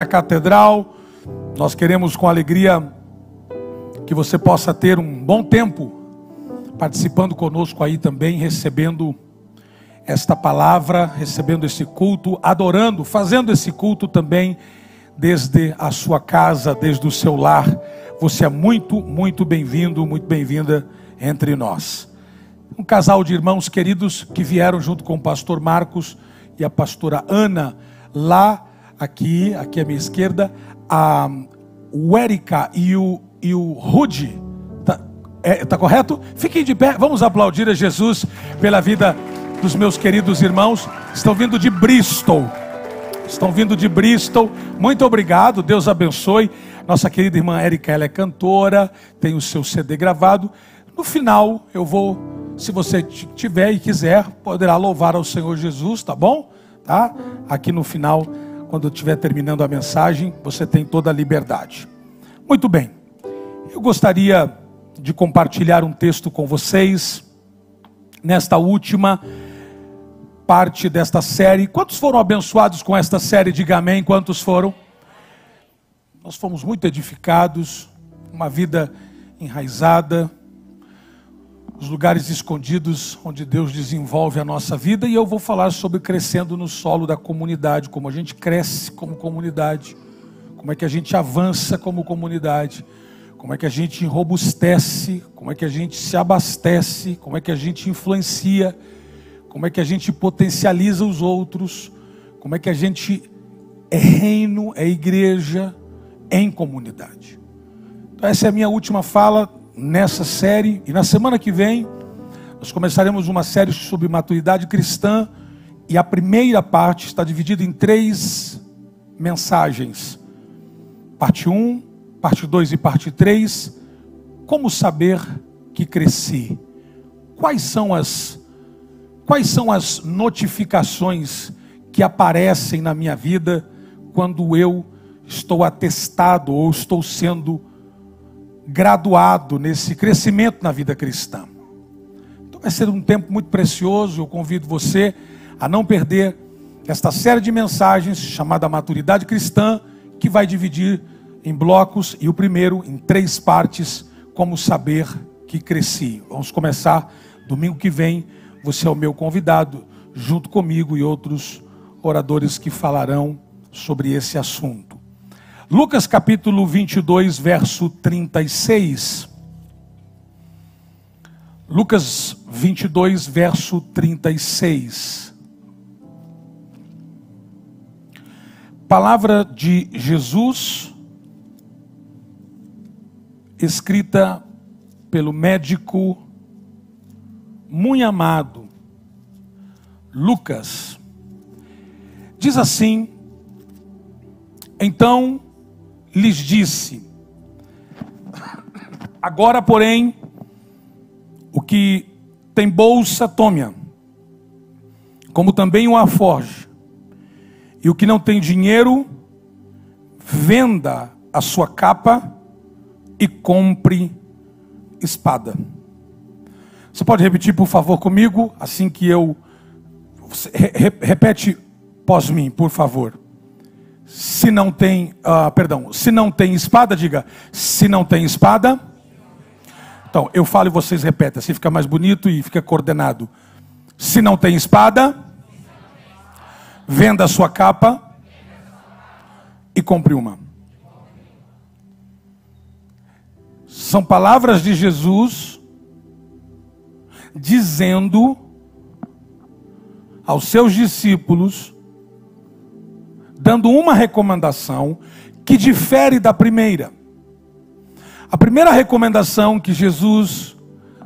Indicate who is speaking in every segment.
Speaker 1: A catedral, nós queremos com alegria que você possa ter um bom tempo participando conosco aí também, recebendo esta palavra, recebendo esse culto, adorando, fazendo esse culto também desde a sua casa, desde o seu lar. Você é muito bem-vindo, muito bem-vinda entre nós. Um casal de irmãos queridos que vieram junto com o pastor Marcos e a pastora Ana, lá aqui à minha esquerda, o Érica e o Rudy, tá correto? Fiquem de pé, vamos aplaudir a Jesus pela vida dos meus queridos irmãos. Estão vindo de Bristol, muito obrigado, Deus abençoe. Nossa querida irmã Érica, ela é cantora, tem o seu CD gravado. No final eu vou, se você tiver e quiser, poderá louvar ao Senhor Jesus, tá bom? Tá? Aqui no final, quando eu estiver terminando a mensagem, você tem toda a liberdade. Muito bem, eu gostaria de compartilhar um texto com vocês, nesta última parte desta série. Quantos foram abençoados com esta série? Diga amém. Quantos foram? Nós fomos muito edificados, uma vida enraizada, os lugares escondidos onde Deus desenvolve a nossa vida, e eu vou falar sobre crescendo no solo da comunidade, como a gente cresce como comunidade, como é que a gente avança como comunidade, como é que a gente robustece, como é que a gente se abastece, como é que a gente influencia, como é que a gente potencializa os outros, como é que a gente é reino, é igreja, em comunidade. Então essa é a minha última fala nessa série, e na semana que vem nós começaremos uma série sobre maturidade cristã, e a primeira parte está dividida em 3 mensagens: parte 1, parte 2 e parte 3. Como saber que cresci? Quais são as notificações que aparecem na minha vida quando eu estou atestado ou estou sendo graduado nesse crescimento na vida cristã? Então vai ser um tempo muito precioso. Eu convido você a não perder esta série de mensagens chamada Maturidade Cristã, que vai dividir em blocos, e o primeiro em 3 partes: como saber que cresci. Vamos começar domingo que vem. Você é o meu convidado, junto comigo e outros oradores que falarão sobre esse assunto. Lucas capítulo 22, verso 36. Lucas 22, verso 36. Palavra de Jesus, escrita pelo médico muito amado Lucas. Diz assim: então lhes disse: agora, porém, o que tem bolsa, tome-a, como também o alforje, e o que não tem dinheiro, venda a sua capa e compre espada. Você pode repetir, por favor, comigo, assim que eu... Repete após mim, por favor. Se não tem espada, diga: se não tem espada. Então, eu falo e vocês repetem, assim fica mais bonito e fica coordenado. Se não tem espada, venda a sua capa e compre uma. São palavras de Jesus dizendo aos seus discípulos, dando uma recomendação que difere da primeira. A primeira recomendação que Jesus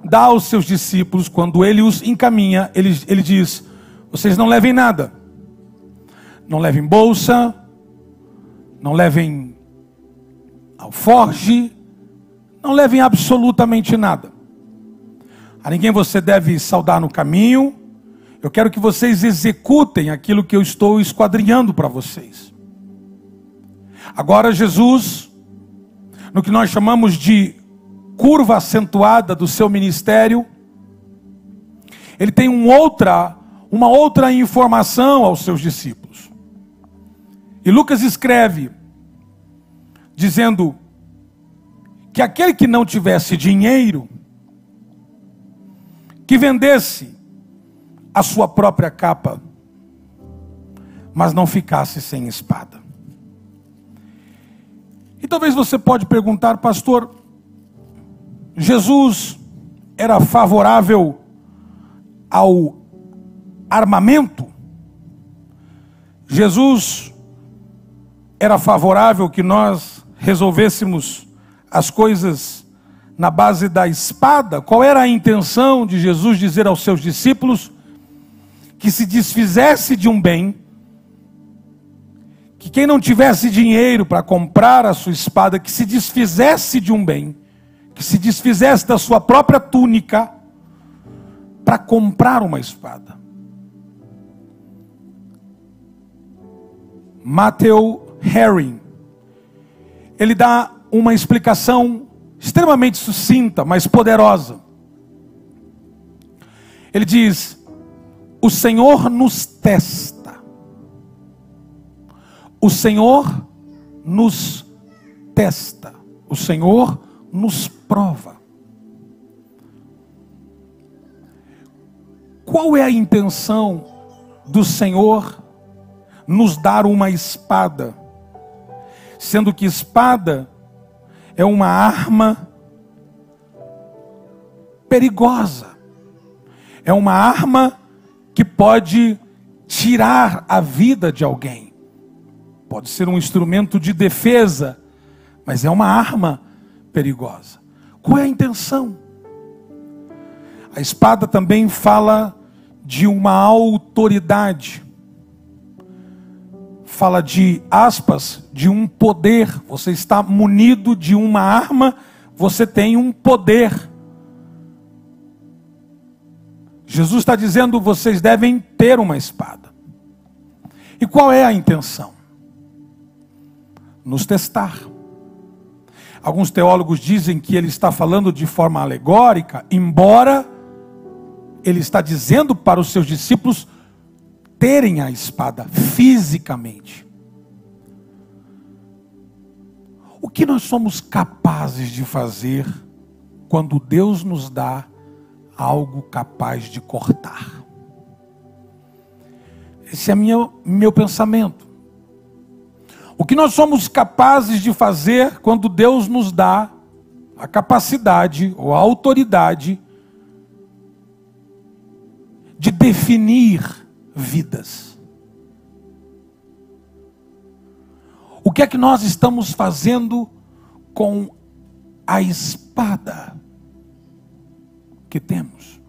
Speaker 1: dá aos seus discípulos, quando ele os encaminha, ele diz: vocês não levem nada. Não levem bolsa, não levem alforge, não levem absolutamente nada. A ninguém você deve saudar no caminho. Eu quero que vocês executem aquilo que eu estou esquadrinhando para vocês. Agora Jesus, no que nós chamamos de curva acentuada do seu ministério, ele tem uma outra informação aos seus discípulos. E Lucas escreve dizendo que aquele que não tivesse dinheiro, que vendesse a sua própria capa, mas não ficasse sem espada. E talvez você pode perguntar, pastor, Jesus era favorável ao armamento? Jesus era favorável que nós resolvêssemos as coisas na base da espada? Qual era a intenção de Jesus dizer aos seus discípulos que se desfizesse de um bem, que quem não tivesse dinheiro para comprar a sua espada, que se desfizesse de um bem, que se desfizesse da sua própria túnica para comprar uma espada? Matthew Henry, ele dá uma explicação extremamente sucinta, mas poderosa. Ele diz: o Senhor nos testa, o Senhor nos testa, o Senhor nos prova. Qual é a intenção do Senhor nos dar uma espada, sendo que espada é uma arma perigosa, é uma arma que pode tirar a vida de alguém, pode ser um instrumento de defesa, mas é uma arma perigosa. Qual é a intenção? A espada também fala de uma autoridade, fala de, aspas, de um poder. Você está munido de uma arma, você tem um poder. Jesus está dizendo, vocês devem ter uma espada. E qual é a intenção? Nos testar. Alguns teólogos dizem que ele está falando de forma alegórica, embora ele está dizendo para os seus discípulos terem a espada fisicamente. O que nós somos capazes de fazer quando Deus nos dá algo capaz de cortar? Esse é meu pensamento. O que nós somos capazes de fazer quando Deus nos dá a capacidade ou a autoridade de definir vidas? O que é que nós estamos fazendo com a espada que temos?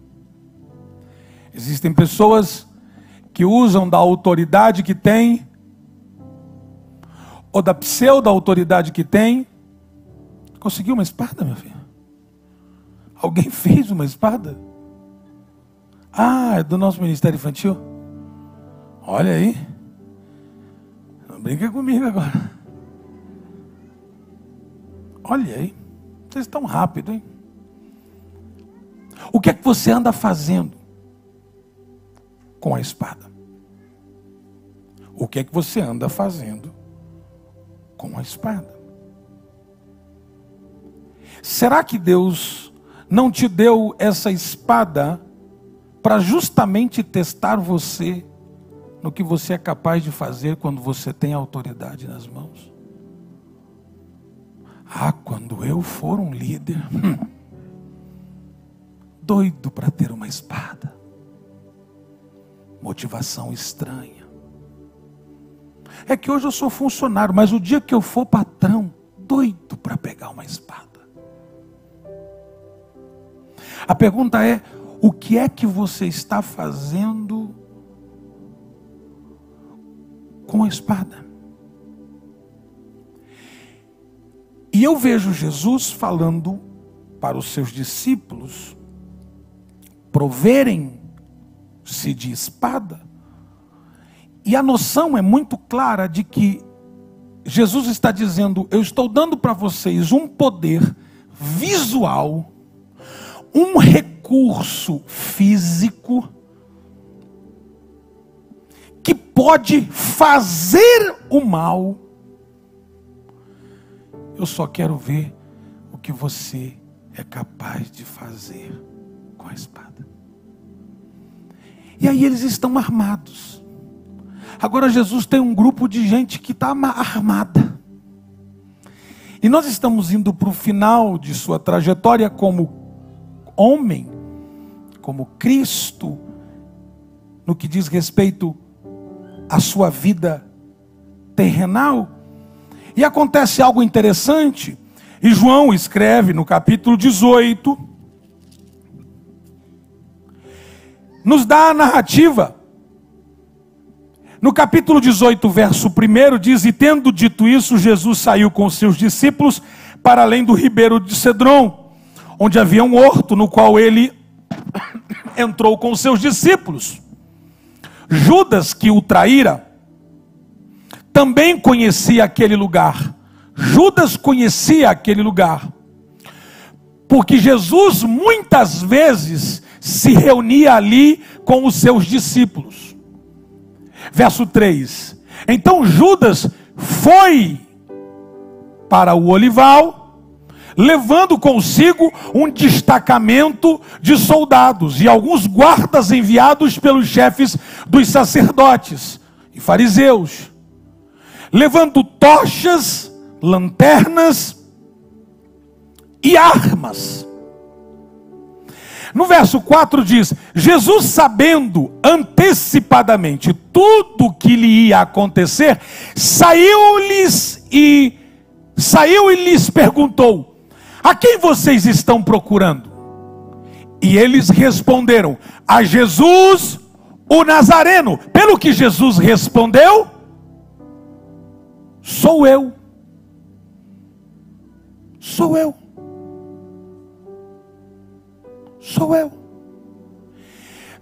Speaker 1: Existem pessoas que usam da autoridade que têm, ou da pseudo-autoridade que tem. Conseguiu uma espada, meu filho? Alguém fez uma espada? Ah, é do nosso ministério infantil? Olha aí. Não brinca comigo agora. Olha aí. Vocês estão rápido, hein? O que é que você anda fazendo com a espada? O que é que você anda fazendo com a espada? Será que Deus não te deu essa espada para justamente testar você no que você é capaz de fazer quando você tem autoridade nas mãos? Ah, quando eu for um líder, doido para ter uma espada. Motivação estranha. É que hoje eu sou funcionário, mas o dia que eu for patrão, doido para pegar uma espada. A pergunta é: o que é que você está fazendo com a espada? E eu vejo Jesus falando para os seus discípulos proverem-se de espada. E a noção é muito clara de que Jesus está dizendo: eu estou dando para vocês um poder visual, um recurso físico que pode fazer o mal eu só quero ver o que você é capaz de fazer com a espada. E aí eles estão armados. Agora Jesus tem um grupo de gente que está armada. E nós estamos indo para o final de sua trajetória como homem, como Cristo, no que diz respeito à sua vida terrenal. E acontece algo interessante. E João escreve no capítulo 18, nos dá a narrativa. No capítulo 18, verso 1, diz: e tendo dito isso, Jesus saiu com seus discípulos para além do ribeiro de Cedron, onde havia um horto, no qual ele entrou com seus discípulos. Judas, que o traíra, também conhecia aquele lugar. Judas conhecia aquele lugar, porque Jesus muitas vezes se reunia ali com os seus discípulos. Verso 3: então Judas foi para o olival, levando consigo um destacamento de soldados e alguns guardas enviados pelos chefes dos sacerdotes e fariseus, levando tochas, lanternas e armas. No verso 4 diz: Jesus, sabendo antecipadamente tudo o que lhe ia acontecer, saiu e lhes perguntou: a quem vocês estão procurando? E eles responderam: a Jesus o Nazareno. Pelo que Jesus respondeu: sou eu. Sou eu. Sou eu.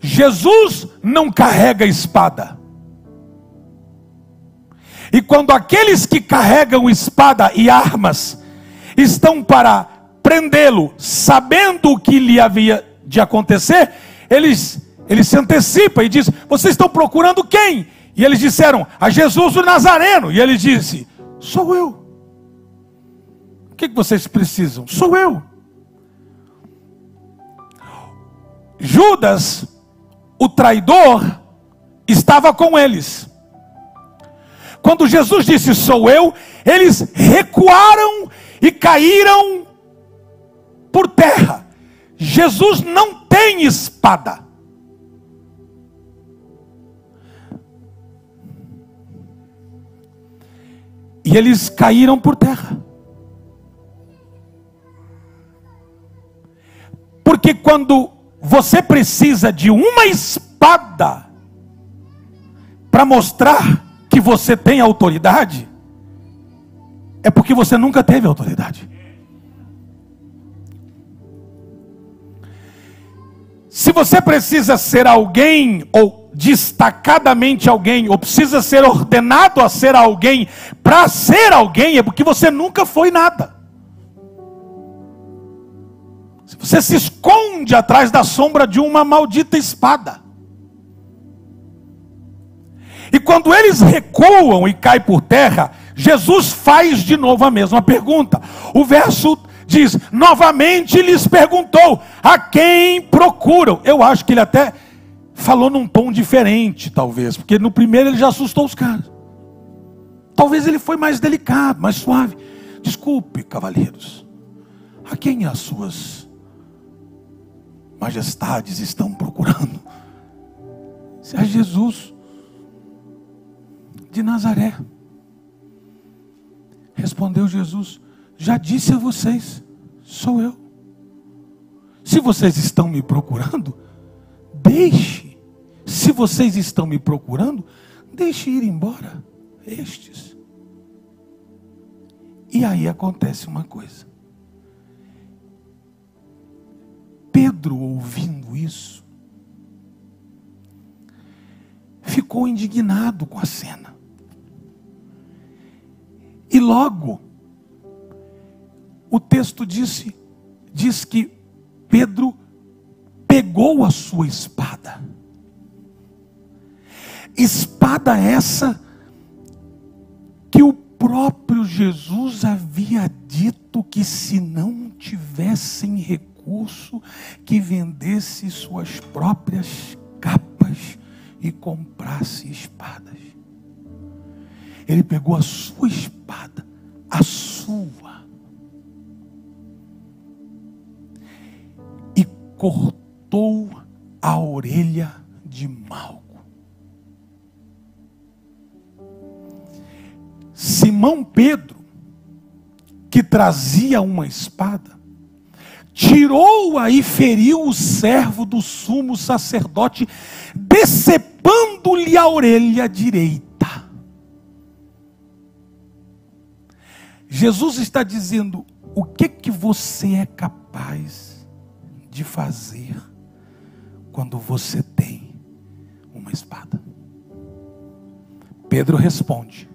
Speaker 1: Jesus não carrega espada. E quando aqueles que carregam espada e armas estão para prendê-lo, sabendo o que lhe havia de acontecer, eles se antecipam e dizem: vocês estão procurando quem? E eles disseram: a Jesus o Nazareno. E ele disse: sou eu. O que vocês precisam? Sou eu. Judas, o traidor, estava com eles. Quando Jesus disse: sou eu, eles recuaram e caíram por terra. Jesus não tem espada. E eles caíram por terra. Porque quando você precisa de uma espada para mostrar que você tem autoridade, é porque você nunca teve autoridade. Se você precisa ser alguém, ou destacadamente alguém, ou precisa ser ordenado a ser alguém para ser alguém, é porque você nunca foi nada. Você se esconde atrás da sombra de uma maldita espada. E quando eles recuam e caem por terra, Jesus faz de novo a mesma pergunta. O verso diz: novamente lhes perguntou: a quem procuram? Eu acho que ele até falou num tom diferente, talvez, porque no primeiro ele já assustou os caras. Talvez ele foi mais delicado, mais suave. Desculpe, cavalheiros, a quem as suas majestades estão procurando? Se é Jesus de Nazaré. Respondeu Jesus: já disse a vocês, sou eu. Se vocês estão me procurando, deixe. Se vocês estão me procurando, deixe ir embora estes. E aí acontece uma coisa. Pedro, ouvindo isso, ficou indignado com a cena. E logo, o texto diz que Pedro pegou a sua espada. Espada essa que o próprio Jesus havia dito que, se não tivessem recurso, que vendesse suas próprias capas e comprasse espadas. Ele pegou a sua espada, a sua, e cortou a orelha de Malco. Simão Pedro, que trazia uma espada, tirou-a e feriu o servo do sumo sacerdote, decepando-lhe a orelha direita. Jesus está dizendo: o que você é capaz de fazer quando você tem uma espada? Pedro responde: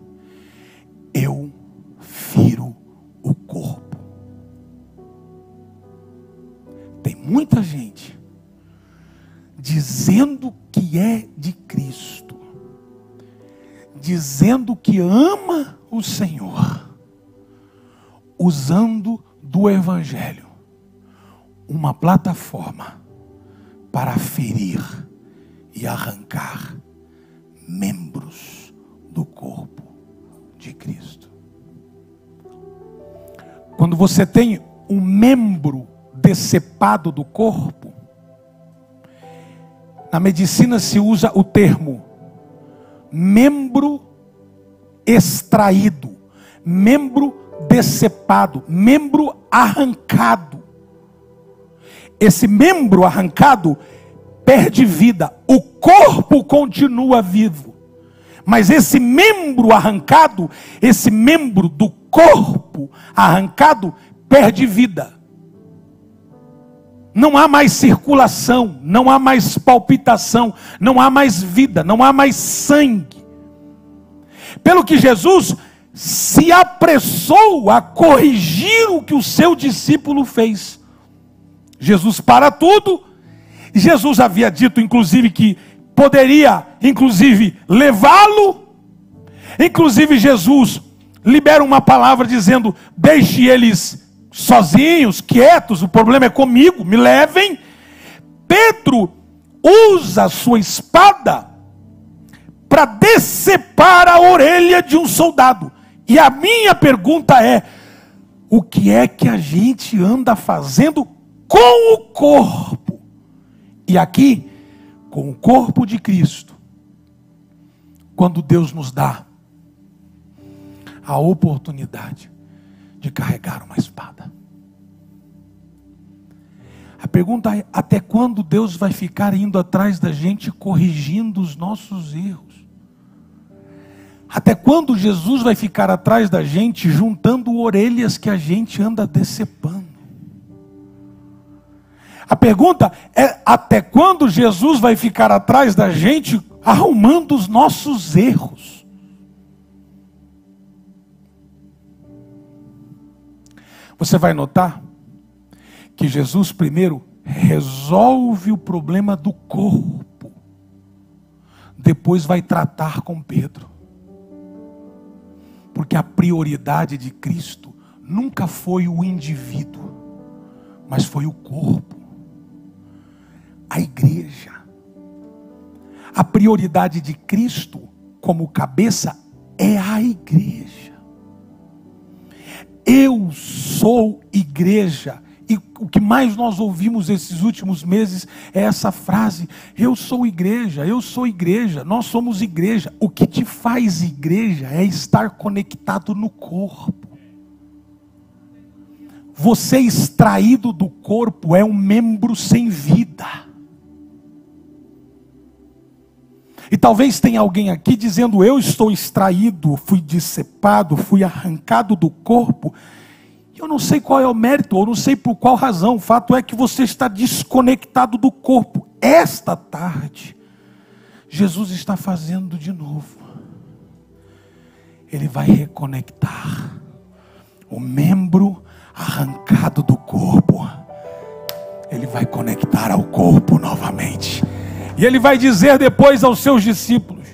Speaker 1: eu firo o corpo. Tem muita gente dizendo que é de Cristo, dizendo que ama o Senhor, usando do Evangelho uma plataforma para ferir e arrancar membros do corpo de Cristo. Quando você tem um membro decepado do corpo, na medicina se usa o termo membro extraído, membro decepado, membro arrancado. Esse membro arrancado perde vida, o corpo continua vivo, mas esse membro arrancado, esse membro do corpo arrancado, perde vida. Não há mais circulação, não há mais palpitação, não há mais vida, não há mais sangue. Pelo que Jesus se apressou a corrigir o que o seu discípulo fez. Jesus para tudo. Jesus havia dito, inclusive, que poderia, inclusive, levá-lo. Inclusive, Jesus libera uma palavra dizendo: deixe eles sozinhos, quietos, o problema é comigo, me levem. Pedro usa a sua espada para decepar a orelha de um soldado. E a minha pergunta é: o que é que a gente anda fazendo com o corpo? E aqui, com o corpo de Cristo, quando Deus nos dá a oportunidade de carregar uma espada. A pergunta é: até quando Deus vai ficar indo atrás da gente, corrigindo os nossos erros? Até quando Jesus vai ficar atrás da gente, juntando orelhas que a gente anda decepando? A pergunta é: até quando Jesus vai ficar atrás da gente, arrumando os nossos erros? Você vai notar que Jesus primeiro resolve o problema do corpo, depois vai tratar com Pedro. Porque a prioridade de Cristo nunca foi o indivíduo, mas foi o corpo, a igreja. A prioridade de Cristo como cabeça é a igreja. Eu sou igreja. E o que mais nós ouvimos esses últimos meses é essa frase: eu sou igreja, nós somos igreja. O que te faz igreja é estar conectado no corpo. Você extraído do corpo é um membro sem vida. E talvez tenha alguém aqui dizendo: eu estou extraído, fui decepado, fui arrancado do corpo. Eu não sei qual é o mérito, ou não sei por qual razão. O fato é que você está desconectado do corpo. Esta tarde, Jesus está fazendo de novo. Ele vai reconectar o membro arrancado do corpo. Ele vai conectar ao corpo novamente. E ele vai dizer depois aos seus discípulos: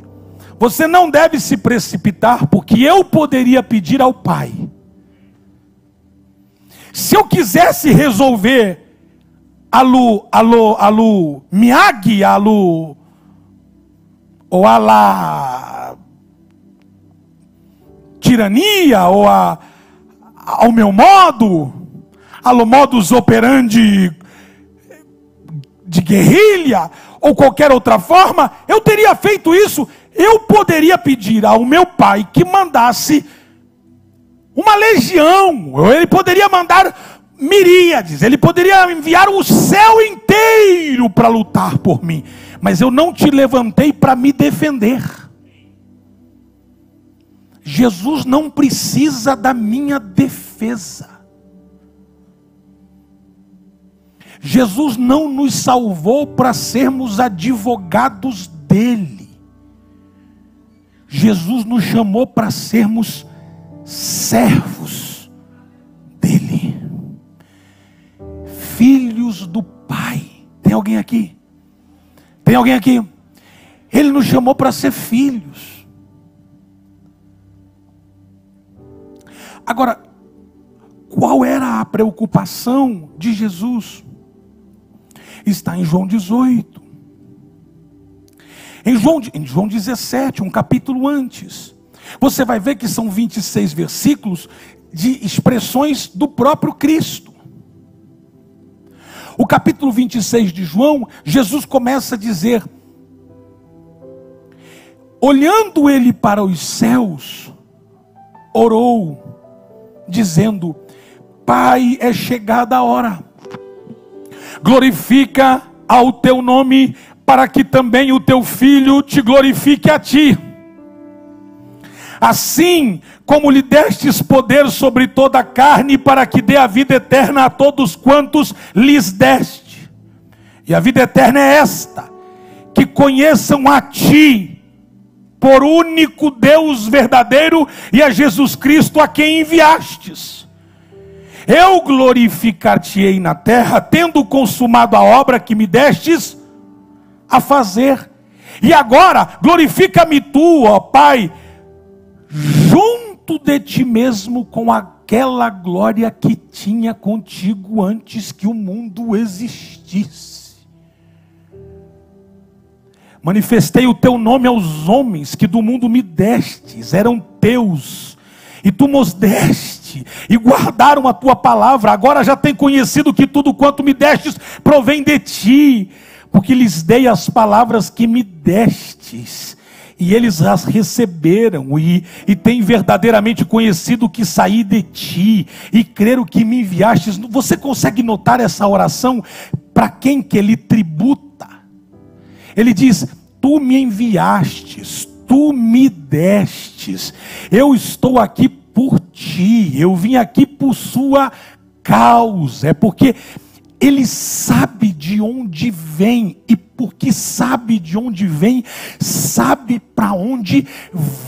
Speaker 1: você não deve se precipitar, porque eu poderia pedir ao Pai Se eu quisesse resolver Miyagi, ou a la tirania, ou ao meu modo, ao modus operandi de guerrilha, ou qualquer outra forma, eu teria feito isso. Eu poderia pedir ao meu pai que mandasse uma legião, ele poderia mandar miríades, ele poderia enviar o céu inteiro para lutar por mim, mas eu não te levantei para me defender. Jesus não precisa da minha defesa. Jesus não nos salvou para sermos advogados dele. Jesus nos chamou para sermos servos dele, filhos do Pai. Tem alguém aqui? Tem alguém aqui? Ele nos chamou para ser filhos. Agora, qual era a preocupação de Jesus? Está em João 18. Em João 17, um capítulo antes, você vai ver que são 26 versículos de expressões do próprio Cristo. O capítulo 26 de João, Jesus começa a dizer: olhando ele para os céus, orou, dizendo: Pai, é chegada a hora, glorifica ao teu nome, para que também o teu Filho te glorifique a ti. Assim como lhe destes poder sobre toda a carne, para que dê a vida eterna a todos quantos lhes deste. E a vida eterna é esta: que conheçam a ti, por único Deus verdadeiro, e a Jesus Cristo a quem enviastes. Eu glorificar-te-ei na terra, tendo consumado a obra que me destes a fazer. E agora glorifica-me tu, ó Pai, junto de ti mesmo, com aquela glória que tinha contigo antes que o mundo existisse. Manifestei o teu nome aos homens que do mundo me destes, eram teus, e tu nos deste, e guardaram a tua palavra. Agora já tem conhecido que tudo quanto me destes provém de ti, porque lhes dei as palavras que me destes, e eles as receberam, e têm verdadeiramente conhecido que saí de ti, e creram que me enviastes. Você consegue notar essa oração? Para quem que ele tributa? Ele diz: tu me enviastes, tu me destes, eu estou aqui por ti, eu vim aqui por sua causa. É porque ele sabe de onde vem, e porque sabe de onde vem, sabe para onde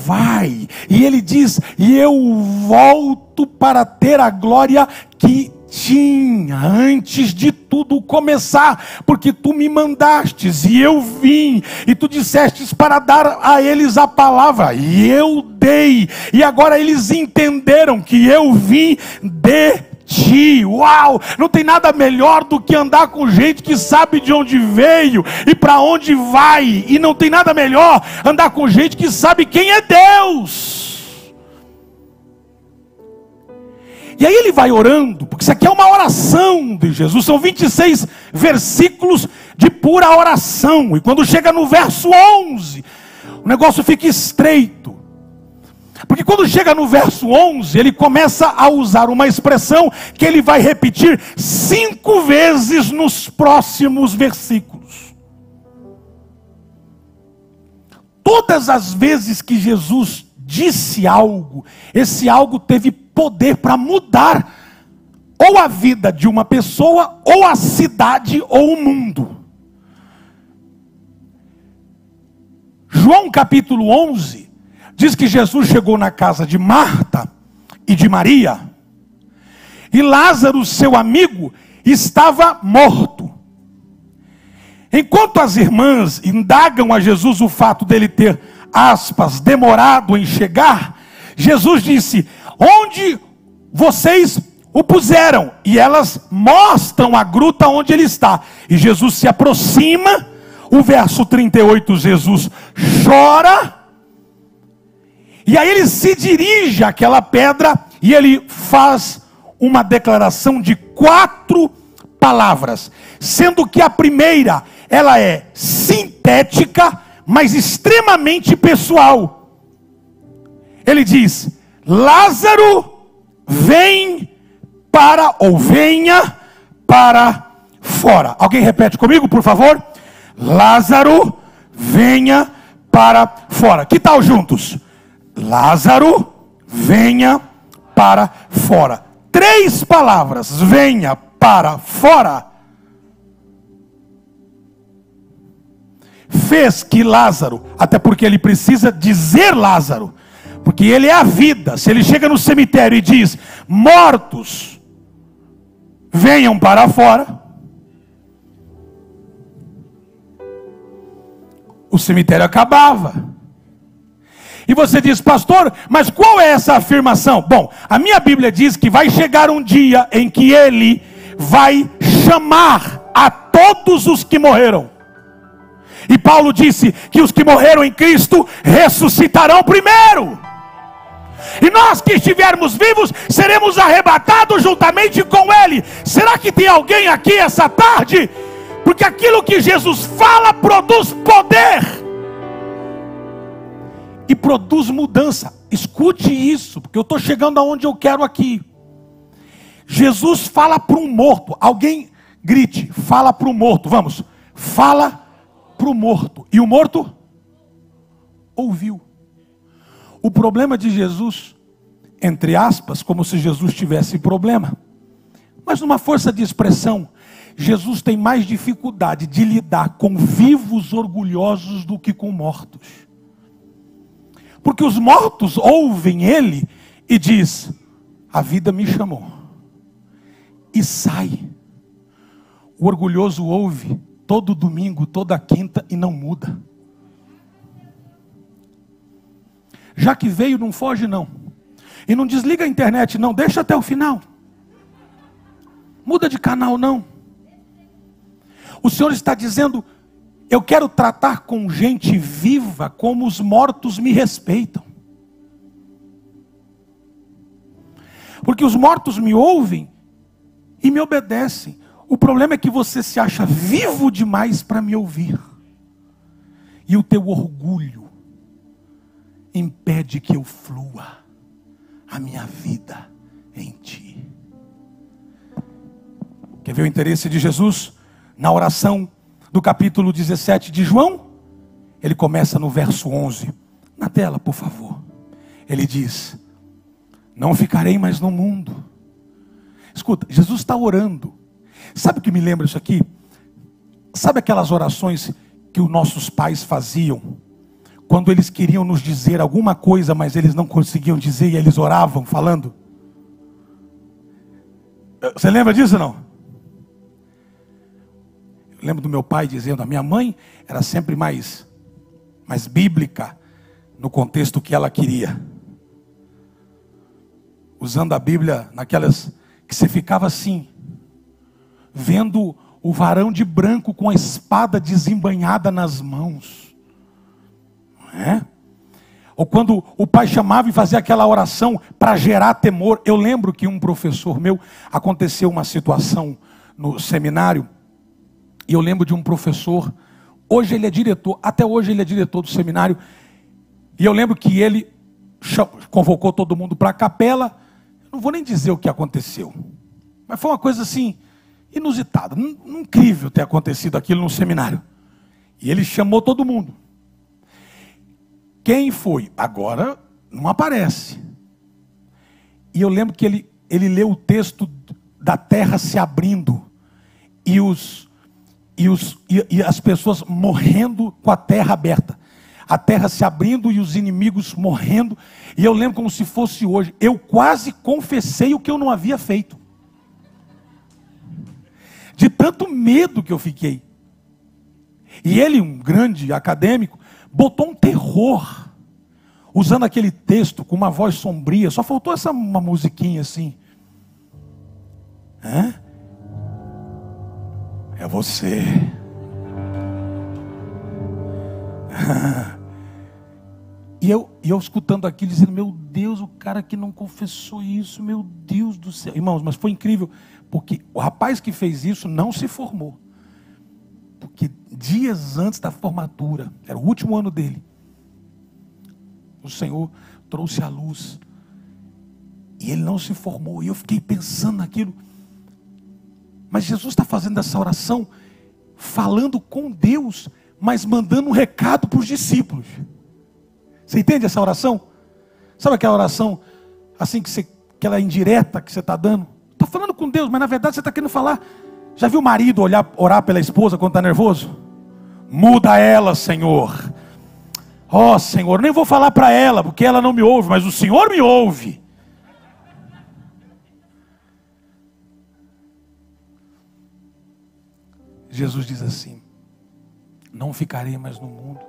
Speaker 1: vai. E ele diz: e eu volto para ter a glória que tinha antes de tudo começar, porque tu me mandastes, e eu vim, e tu dissestes para dar a eles a palavra, e eu dei, e agora eles entenderam que eu vim de ti. Uau! Não tem nada melhor do que andar com gente que sabe de onde veio e para onde vai, e não tem nada melhor andar com gente que sabe quem é Deus. E aí ele vai orando, porque isso aqui é uma oração de Jesus, são 26 versículos de pura oração, e quando chega no verso 11, o negócio fica estreito, porque quando chega no verso 11, ele começa a usar uma expressão que ele vai repetir 5 vezes nos próximos versículos. Todas as vezes que Jesus disse algo, esse algo teve poder para mudar ou a vida de uma pessoa, ou a cidade, ou o mundo. João capítulo 11 diz que Jesus chegou na casa de Marta e de Maria, e Lázaro, seu amigo, estava morto. Enquanto as irmãs indagam a Jesus o fato dele ter, aspas, demorado em chegar, Jesus disse: onde vocês o puseram, e elas mostram a gruta onde ele está. E Jesus se aproxima, o verso 38, Jesus chora, e aí ele se dirige àquela pedra, e ele faz uma declaração de 4 palavras, sendo que a primeira, ela é sintética, mas extremamente pessoal. Ele diz: Lázaro, vem para, ou venha para fora. Alguém repete comigo, por favor? Lázaro, venha para fora. Que tal juntos? Lázaro, venha para fora. 3 palavras: venha para fora. Fez que Lázaro, até porque ele precisa dizer Lázaro, porque ele é a vida. Se ele chega no cemitério e diz: mortos, venham para fora, o cemitério acabava. E você diz: pastor, mas qual é essa afirmação? Bom, a minha Bíblia diz que vai chegar um dia em que ele vai chamar a todos os que morreram. E Paulo disse que os que morreram em Cristo ressuscitarão primeiro. E nós que estivermos vivos seremos arrebatados juntamente com ele. Será que tem alguém aqui essa tarde? Porque aquilo que Jesus fala produz poder e produz mudança. Escute isso, porque eu estou chegando aonde eu quero aqui. Jesus fala para um morto. Alguém grite: fala para o morto. Vamos, fala para o morto. E o morto ouviu. O problema de Jesus, entre aspas, como se Jesus tivesse problema, mas numa força de expressão, Jesus tem mais dificuldade de lidar com vivos orgulhosos do que com mortos. Porque os mortos ouvem ele e diz: a vida me chamou, e sai. O orgulhoso ouve todo domingo, toda quinta, e não muda. Já que veio, não foge não. E não desliga a internet não, deixa até o final. Muda de canal não. O Senhor está dizendo: eu quero tratar com gente viva como os mortos me respeitam. Porque os mortos me ouvem e me obedecem. O problema é que você se acha vivo demais para me ouvir. E o teu orgulho impede que eu flua a minha vida em ti. Quer ver o interesse de Jesus? Na oração do capítulo 17 de João, ele começa no verso 11. Na tela, por favor. Ele diz: não ficarei mais no mundo. Escuta, Jesus está orando. Sabe o que me lembra isso aqui? Sabe aquelas orações que os nossos pais faziam quando eles queriam nos dizer alguma coisa, mas eles não conseguiam dizer, e eles oravam falando? Você lembra disso ou não? Eu lembro do meu pai dizendo: a minha mãe era sempre mais bíblica no contexto que ela queria, usando a Bíblia naquelas que você ficava assim, vendo o varão de branco com a espada desembainhada nas mãos. Ou quando o pai chamava e fazia aquela oração para gerar temor. Eu lembro que um professor meu, aconteceu uma situação no seminário, e eu lembro de um professor, hoje ele é diretor, até hoje ele é diretor do seminário, e eu lembro que ele convocou todo mundo para a capela. Não vou nem dizer o que aconteceu, mas foi uma coisa assim, inusitada, incrível ter acontecido aquilo no seminário. E ele chamou todo mundo. Quem foi? Agora não aparece. E eu lembro que ele leu o texto da terra se abrindo e as pessoas morrendo com a terra aberta. A terra se abrindo e os inimigos morrendo. E eu lembro como se fosse hoje. Eu quase confessei o que eu não havia feito, de tanto medo que eu fiquei. E ele, um grande acadêmico, botou um terror, usando aquele texto com uma voz sombria. Só faltou uma musiquinha assim. Hã? É você. E eu escutando aquilo, dizendo, meu Deus, o cara que não confessou isso, meu Deus do céu. Irmãos, mas foi incrível, porque o rapaz que fez isso não se formou. Porque dias antes da formatura, era o último ano dele, o Senhor trouxe a luz. E ele não se formou. E eu fiquei pensando naquilo. Mas Jesus está fazendo essa oração, falando com Deus, mas mandando um recado para os discípulos. Você entende essa oração? Sabe aquela oração assim aquela indireta que você está dando? Está falando com Deus, mas na verdade você está querendo falar. Já viu o marido orar pela esposa quando está nervoso? Muda ela, Senhor. Ó, Senhor, nem vou falar para ela, porque ela não me ouve, mas o Senhor me ouve. Jesus diz assim: não ficarei mais no mundo,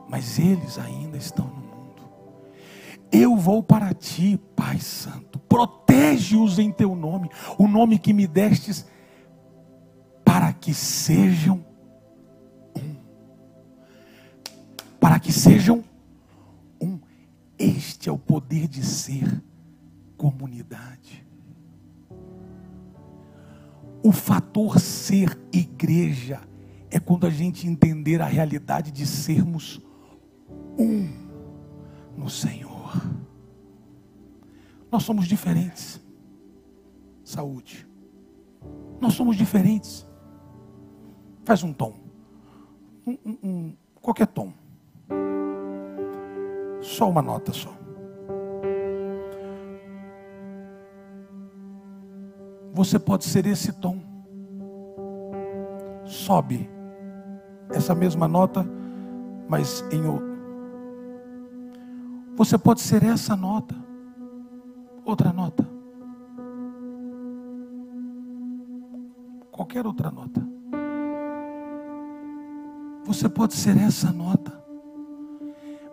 Speaker 1: mas eles ainda estão no mundo. Eu vou para ti, Pai Santo. Protege-os em teu nome, o nome que me destes, para que sejam um. Para que sejam um. Este é o poder de ser comunidade. O fator ser igreja é quando a gente entender a realidade de sermos um no Senhor. Nós somos diferentes. Saúde. Nós somos diferentes. Faz um tom. Qualquer tom. Só uma nota só. Você pode ser esse tom. Sobe essa mesma nota, mas em outro. Você pode ser essa nota. Outra nota. Qualquer outra nota. Você pode ser essa nota.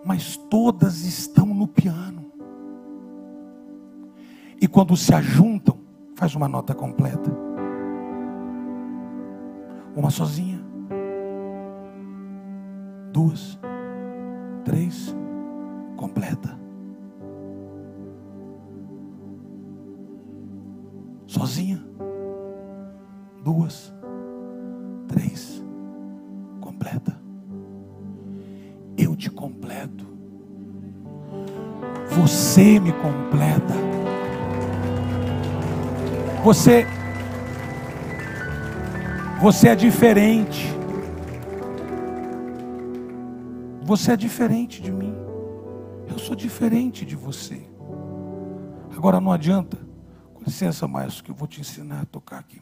Speaker 1: Mas todas estão no piano. E quando se ajuntam, faz uma nota completa. Uma sozinha. 2, 3, completa. Sozinha. 2, 3, completa. Eu te completo. Você me completa. Você é diferente. Você é diferente de mim. Eu sou diferente de você. Agora não adianta. Com licença, maestro, que eu vou te ensinar a tocar aqui.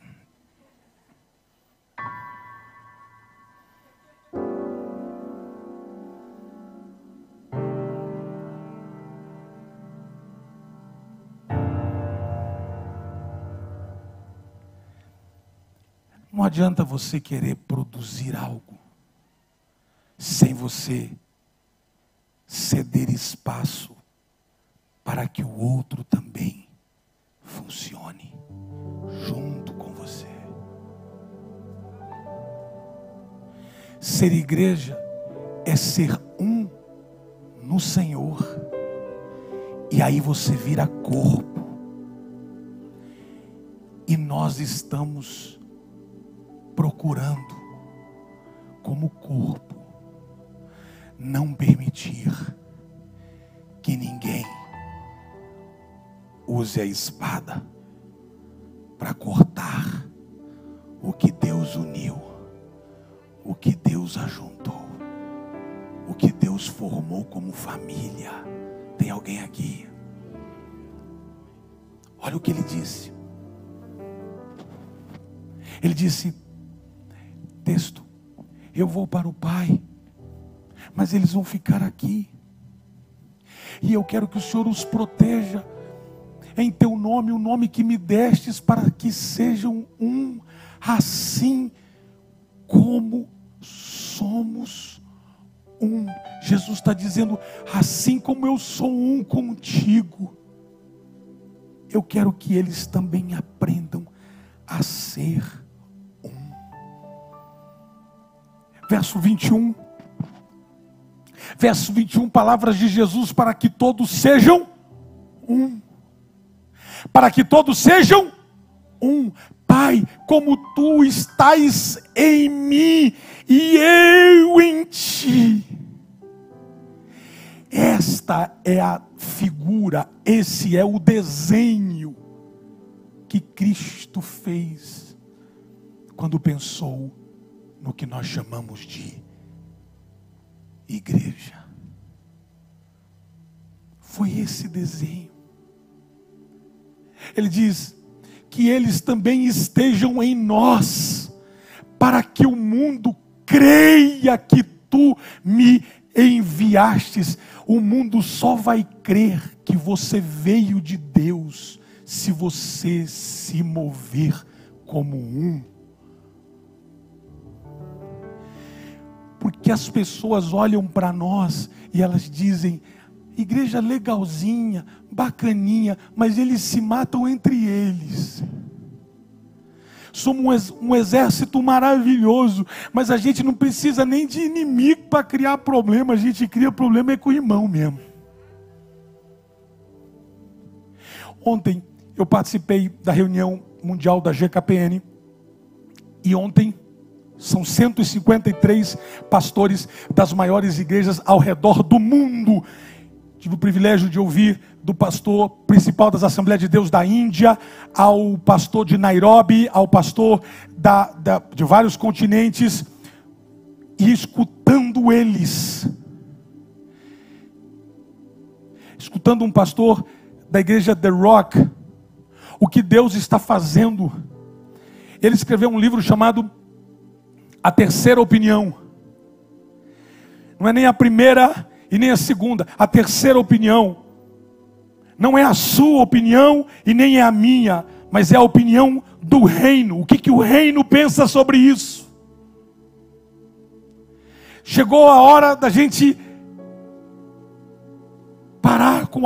Speaker 1: Não adianta você querer produzir algo sem você ceder espaço para que o outro também funcione junto com você. Ser igreja é ser um no Senhor. E aí você vira corpo. E nós estamos procurando, como corpo, não permitir que ninguém use a espada para cortar o que Deus uniu, o que Deus ajuntou, o que Deus formou como família. Tem alguém aqui? Olha o que ele disse. Ele disse, texto, eu vou para o Pai, mas eles vão ficar aqui. E eu quero que o Senhor os proteja em teu nome, o nome que me destes, para que sejam um, assim como somos um. Jesus está dizendo, assim como eu sou um contigo, eu quero que eles também aprendam a ser um. Verso 21. Verso 21, palavras de Jesus: para que todos sejam um. Para que todos sejam um. Pai, como tu estás em mim e eu em ti. Esta é a figura, esse é o desenho que Cristo fez quando pensou no que nós chamamos de igreja. Foi esse desenho. Ele diz que eles também estejam em nós, para que o mundo creia que tu me enviastes. O mundo só vai crer que você veio de Deus se você se mover como um. Porque as pessoas olham para nós e elas dizem: igreja legalzinha, bacaninha, mas eles se matam entre eles. Somos um exército maravilhoso, mas a gente não precisa nem de inimigo para criar problema. A gente cria problema com o irmão mesmo. Ontem eu participei da reunião mundial da GKPN, e ontem são 153 pastores das maiores igrejas ao redor do mundo. Tive o privilégio de ouvir do pastor principal das Assembleias de Deus da Índia, ao pastor de Nairobi, ao pastor de vários continentes, e escutando eles, escutando um pastor da igreja The Rock, o que Deus está fazendo. Ele escreveu um livro chamado A Terceira Opinião. Não é nem a primeira e nem a segunda, a terceira opinião. Não é a sua opinião e nem é a minha, mas é a opinião do reino. O que o reino pensa sobre isso? Chegou a hora da gente parar com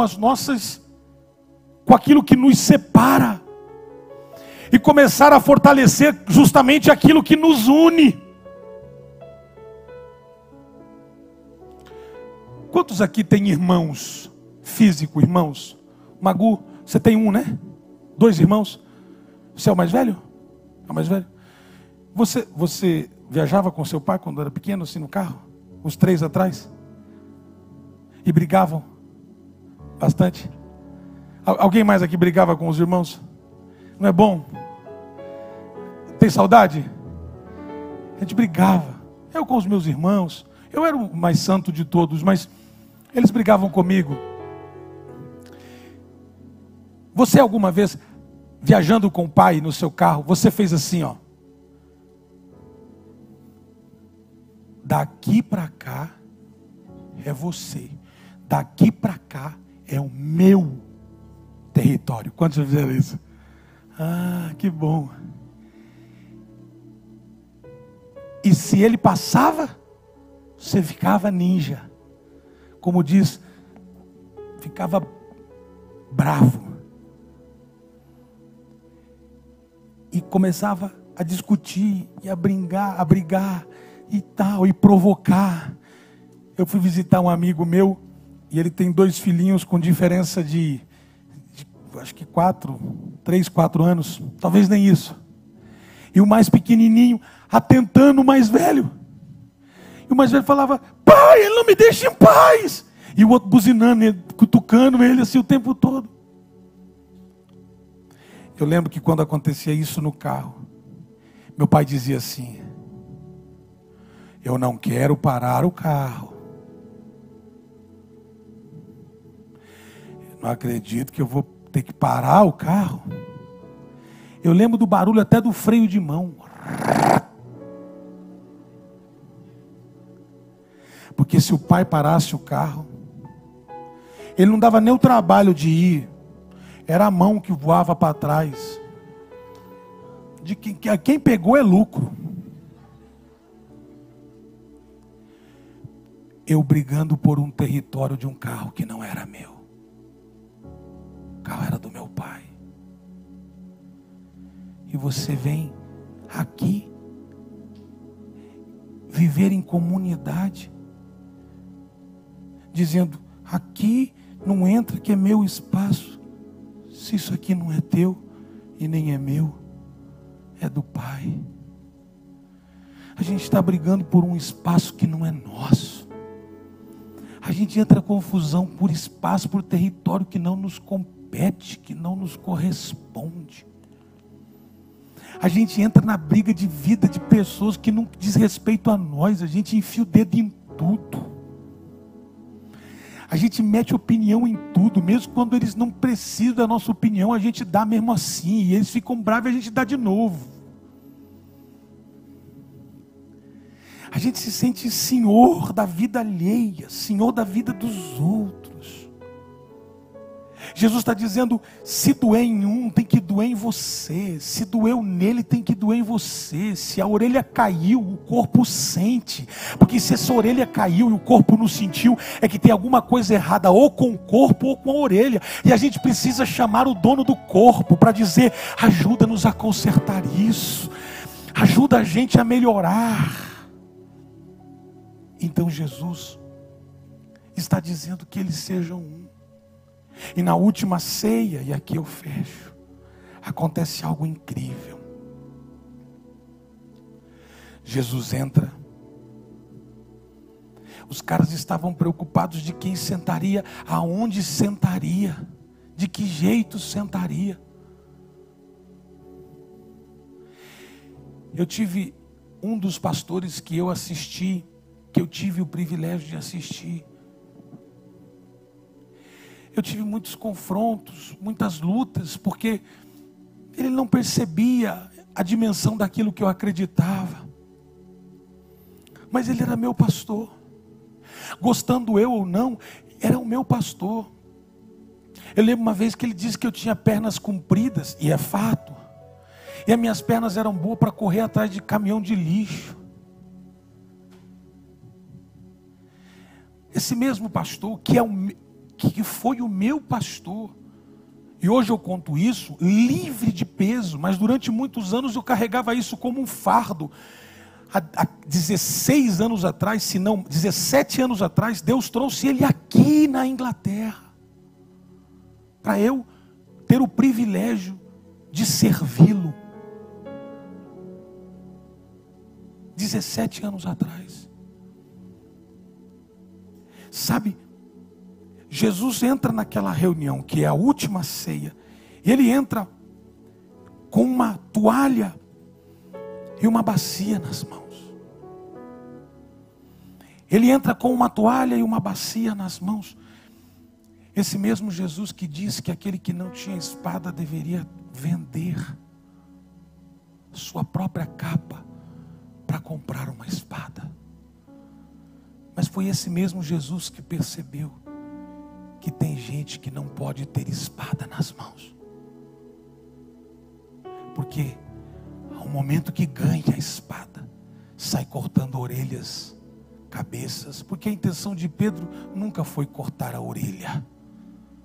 Speaker 1: com aquilo que nos separa, e começar a fortalecer justamente aquilo que nos une. Quantos aqui tem irmãos físicos, irmãos? Magu, você tem um, né? 2 irmãos? Você é o mais velho? É o mais velho? Você viajava com seu pai quando era pequeno, assim, no carro? Os 3 atrás? E brigavam? Bastante? Alguém mais aqui brigava com os irmãos? Não é bom? Tem saudade? A gente brigava. Eu com os meus irmãos. Eu era o mais santo de todos, mas eles brigavam comigo. Você alguma vez, viajando com o pai no seu carro, você fez assim, ó: daqui para cá é você, daqui para cá é o meu território. Quantos já fizeram isso? Ah, que bom. E se ele passava, você ficava ninja. Como diz, ficava bravo. E começava a discutir, e a brigar e tal, e provocar. Eu fui visitar um amigo meu, e ele tem 2 filhinhos com diferença de acho que 3, 4 anos, talvez nem isso. E o mais pequenininho atentando o mais velho. E o mais velho falava: pai, ele não me deixa em paz. E o outro buzinando, cutucando ele assim o tempo todo. Eu lembro que quando acontecia isso no carro, meu pai dizia assim: eu não quero parar o carro. Eu não acredito que eu vou ter que parar o carro. Eu lembro do barulho até do freio de mão. Porque se o pai parasse o carro, ele não dava nem o trabalho de ir. Era a mão que voava para trás. Quem pegou é lucro. Eu brigando por um território de um carro que não era meu. O carro era do meu pai. e você vem aqui viver em comunidade, dizendo: aqui não entra que é meu espaço. Se isso aqui não é teu e nem é meu, é do Pai. A gente está brigando por um espaço que não é nosso. A gente entra em confusão por espaço, por território que não nos compete, que não nos corresponde. A gente entra na briga de vida de pessoas que não diz respeito a nós. A gente enfia o dedo em tudo. A gente mete opinião em tudo, mesmo quando eles não precisam da nossa opinião, a gente dá mesmo assim. E eles ficam bravos e a gente dá de novo. A gente se sente senhor da vida alheia, senhor da vida dos outros. Jesus está dizendo: se doer em um, tem que doer em você. Se doeu nele, tem que doer em você. Se a orelha caiu, o corpo sente. Porque se essa orelha caiu e o corpo não sentiu, é que tem alguma coisa errada ou com o corpo ou com a orelha. E a gente precisa chamar o dono do corpo para dizer: ajuda-nos a consertar isso. Ajuda a gente a melhorar. Então Jesus está dizendo que eles sejam um. E na última ceia, e aqui eu fecho, acontece algo incrível. Jesus entra. Os caras estavam preocupados de quem sentaria, aonde sentaria, de que jeito sentaria. Eu tive um dos pastores que eu assisti, que eu tive o privilégio de assistir. Eu tive muitos confrontos, muitas lutas, porque ele não percebia a dimensão daquilo que eu acreditava. Mas ele era meu pastor. Gostando eu ou não, era o meu pastor. Eu lembro uma vez que ele disse que eu tinha pernas compridas, e é fato. E as minhas pernas eram boas para correr atrás de caminhão de lixo. Esse mesmo pastor, que foi o meu pastor, e hoje eu conto isso livre de peso, mas durante muitos anos eu carregava isso como um fardo. Há 16 anos atrás, se não 17 anos atrás, Deus trouxe ele aqui na Inglaterra, para eu ter o privilégio de servi-lo. 17 anos atrás. Sabe, Jesus entra naquela reunião, que é a última ceia, e ele entra com uma toalha e uma bacia nas mãos. Ele entra com uma toalha e uma bacia nas mãos. Esse mesmo Jesus que disse que aquele que não tinha espada deveria vender sua própria capa para comprar uma espada. Mas foi esse mesmo Jesus que percebeu que tem gente que não pode ter espada nas mãos, porque ao momento que ganha a espada, sai cortando orelhas, cabeças, porque a intenção de Pedro nunca foi cortar a orelha,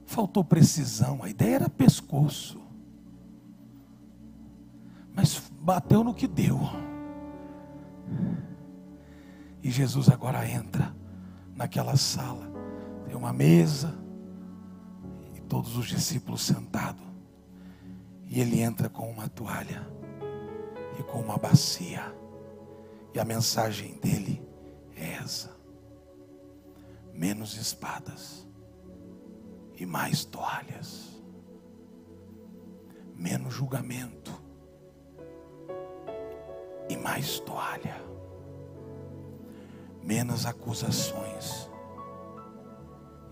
Speaker 1: faltou precisão, a ideia era pescoço, mas bateu no que deu. E Jesus agora entra naquela sala, tem uma mesa e todos os discípulos sentados, e ele entra com uma toalha e com uma bacia, e a mensagem dele é essa: menos espadas e mais toalhas, menos julgamento e mais toalha, menos acusações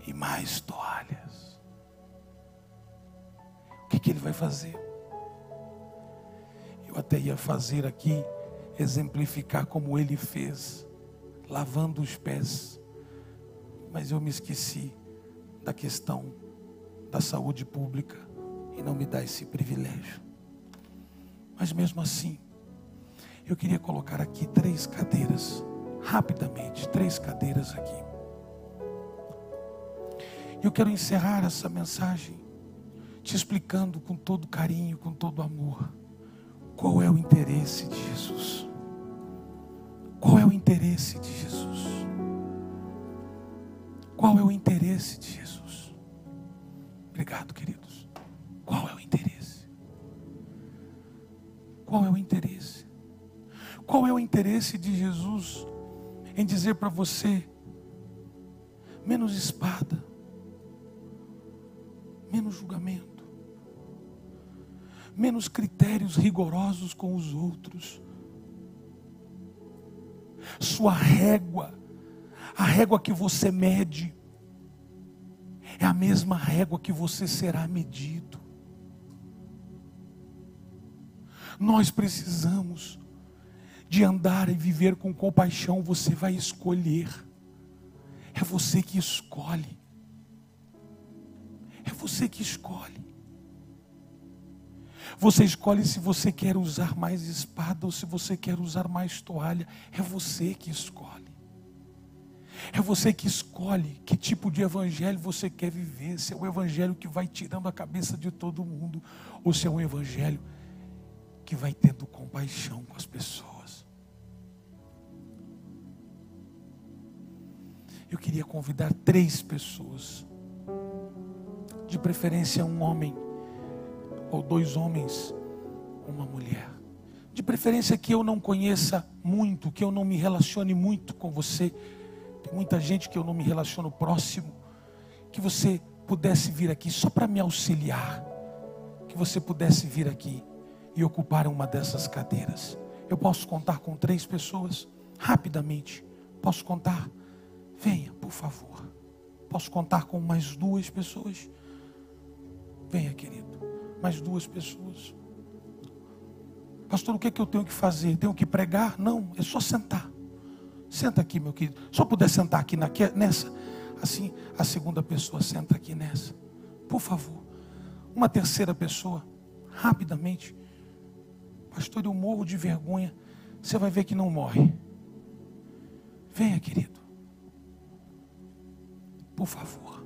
Speaker 1: e mais toalhas. O que ele vai fazer? Eu até ia fazer aqui, exemplificar como ele fez, lavando os pés, mas eu me esqueci da questão da saúde pública e não me dá esse privilégio. Mas mesmo assim, eu queria colocar aqui 3 cadeiras, rapidamente, 3 cadeiras aqui. Eu quero encerrar essa mensagem te explicando com todo carinho, com todo amor, Qual é o interesse de Jesus? Qual é o interesse de Jesus? Qual é o interesse de Jesus? Obrigado, queridos. Qual é o interesse? Qual é o interesse? Qual é o interesse de Jesus em dizer para você: menos espada, menos julgamento, menos critérios rigorosos com os outros? Sua régua, a régua que você mede, é a mesma régua que você será medido. Nós precisamos de andar e viver com compaixão. Você vai escolher. É você que escolhe. É você que escolhe. Você escolhe se você quer usar mais espada ou se você quer usar mais toalha. É você que escolhe. É você que escolhe que tipo de evangelho você quer viver. Se é um evangelho que vai tirando a cabeça de todo mundo, ou se é um evangelho que vai tendo compaixão com as pessoas. Eu queria convidar 3 pessoas, de preferência um homem, ou 2 homens, uma mulher. De preferência que eu não conheça muito, que eu não me relacione muito com você. Tem muita gente que eu não me relaciono próximo. Que você pudesse vir aqui só para me auxiliar. Que você pudesse vir aqui e ocupar uma dessas cadeiras. Eu posso contar com 3 pessoas? Rapidamente. Posso contar? Venha, por favor. Posso contar com mais 2 pessoas? Venha, querido. Mais 2 pessoas. Pastor, o que é que eu tenho que fazer? Tenho que pregar? Não, é só sentar. Senta aqui, meu querido. Só puder sentar aqui nessa. Assim, a segunda pessoa senta aqui nessa. Por favor. Uma terceira pessoa. Rapidamente. Pastor, eu morro de vergonha. Você vai ver que não morre. Venha, querido. Por favor.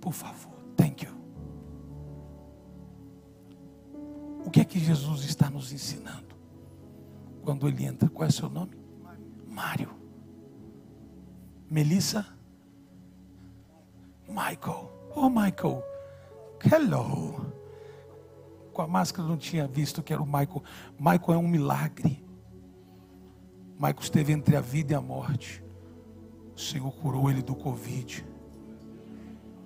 Speaker 1: Por favor. Thank you. O que é que Jesus está nos ensinando? Quando ele entra, qual é o seu nome? Mário. Melissa? Michael. Oh, Michael. Hello. Com a máscara eu não tinha visto que era o Michael. Michael é um milagre. Michael esteve entre a vida e a morte. O Senhor curou ele do Covid.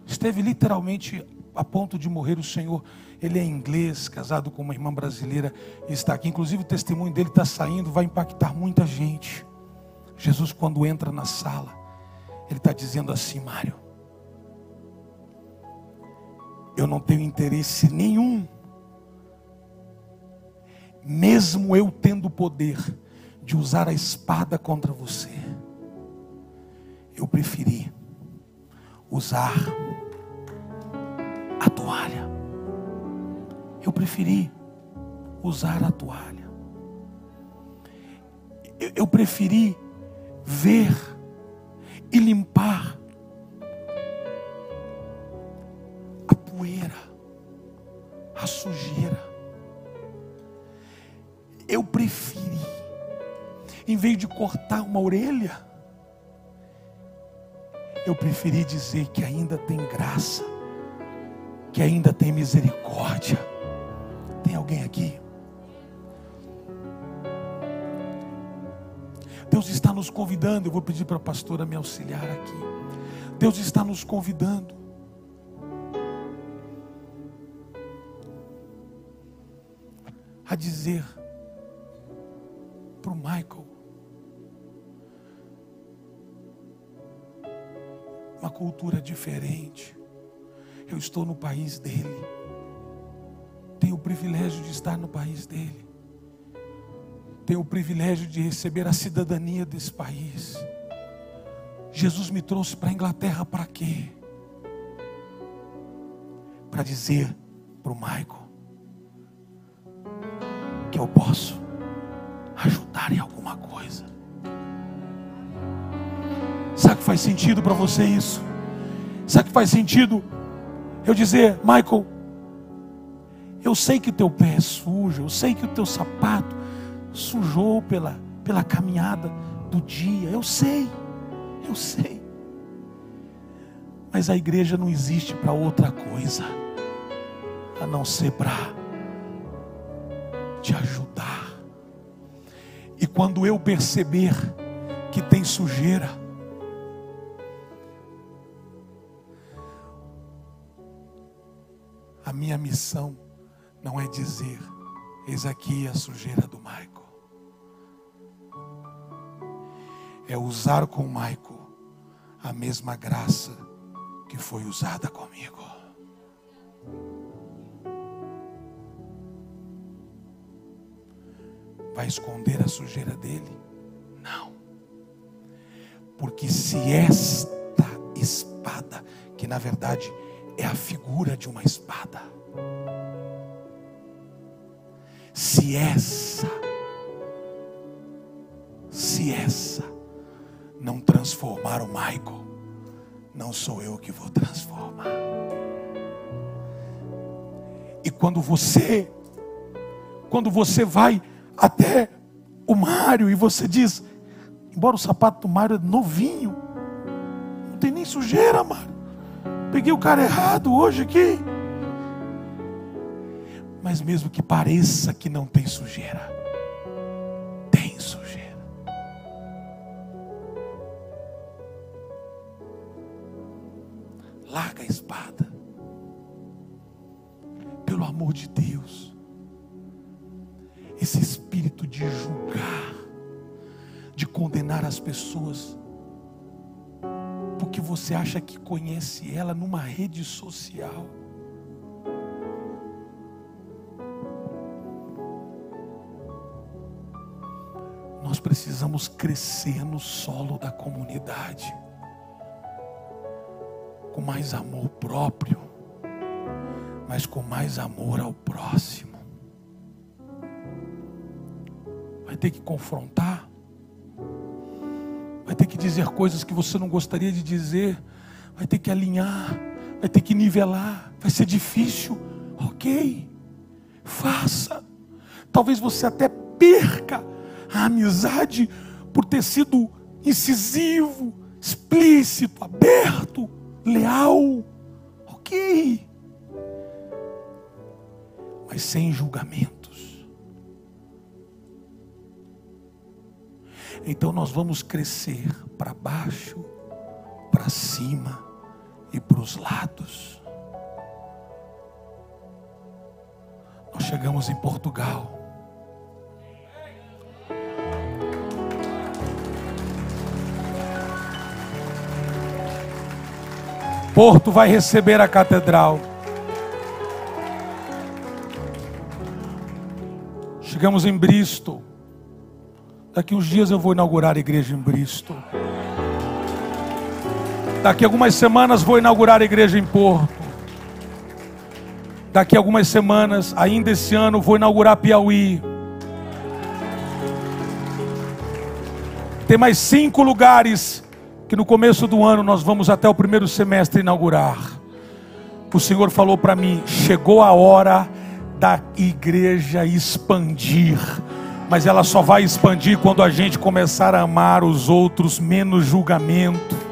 Speaker 1: Esteve literalmente a ponto de morrer. O Senhor, ele é inglês, casado com uma irmã brasileira, e está aqui. Inclusive o testemunho dele está saindo, vai impactar muita gente. Jesus, quando entra na sala, ele está dizendo assim: Mário, eu não tenho interesse nenhum, mesmo eu tendo o poder de usar a espada contra você, eu preferi usar a toalha. Eu preferi usar a toalha. Eu preferi ver e limpar a poeira, a sujeira. Eu preferi, em vez de cortar uma orelha, eu preferi dizer que ainda tem graça, que ainda tem misericórdia. Tem alguém aqui? Deus está nos convidando. Eu vou pedir para a pastora me auxiliar aqui. Deus está nos convidando a dizer para o Michael uma cultura diferente. Eu estou no país dele. Tenho o privilégio de estar no país dele. Tenho o privilégio de receber a cidadania desse país. Jesus me trouxe para a Inglaterra para quê? Para dizer para o Michael que eu posso ajudar em alguma coisa. Sabe que faz sentido para você isso? Sabe que faz sentido eu dizer: Michael, Eu sei que o teu pé é sujo, eu sei que o teu sapato sujou pela caminhada do dia, eu sei. Mas a igreja não existe para outra coisa, a não ser para te ajudar. E quando eu perceber que tem sujeira, a minha missão não é dizer: eis aqui a sujeira do Michael. É usar com o Michael a mesma graça que foi usada comigo. Vai esconder a sujeira dele? Não. Porque se esta espada, que na verdade é a figura de uma espada, se essa não transformar o Michael, não sou eu que vou transformar. E quando você vai até o Mário e você diz: embora o sapato do Mário é novinho, não tem nem sujeira, Mário, peguei o cara errado hoje aqui. Mas mesmo que pareça que não tem sujeira, tem sujeira. Larga a espada, pelo amor de Deus. Esse espírito de julgar, de condenar as pessoas, porque você acha que conhece ela numa rede social. Nós precisamos crescer no solo da comunidade, com mais amor próprio, mas com mais amor ao próximo. Vai ter que confrontar, vai ter que dizer coisas que você não gostaria de dizer, vai ter que alinhar, vai ter que nivelar, vai ser difícil, ok, faça. Talvez você até perca a amizade por ter sido incisivo, explícito, aberto, leal, ok, mas sem julgamentos. Então nós vamos crescer para baixo, para cima e para os lados. Nós chegamos em Portugal. Porto vai receber a catedral. Chegamos em Bristol. Daqui uns dias eu vou inaugurar a igreja em Bristol. Daqui a algumas semanas vou inaugurar a igreja em Porto. Daqui a algumas semanas, ainda esse ano, vou inaugurar Piauí. Tem mais 5 lugares que no começo do ano nós vamos até o primeiro semestre inaugurar. O Senhor falou para mim: chegou a hora da igreja expandir. Mas ela só vai expandir quando a gente começar a amar os outros, menos julgamento.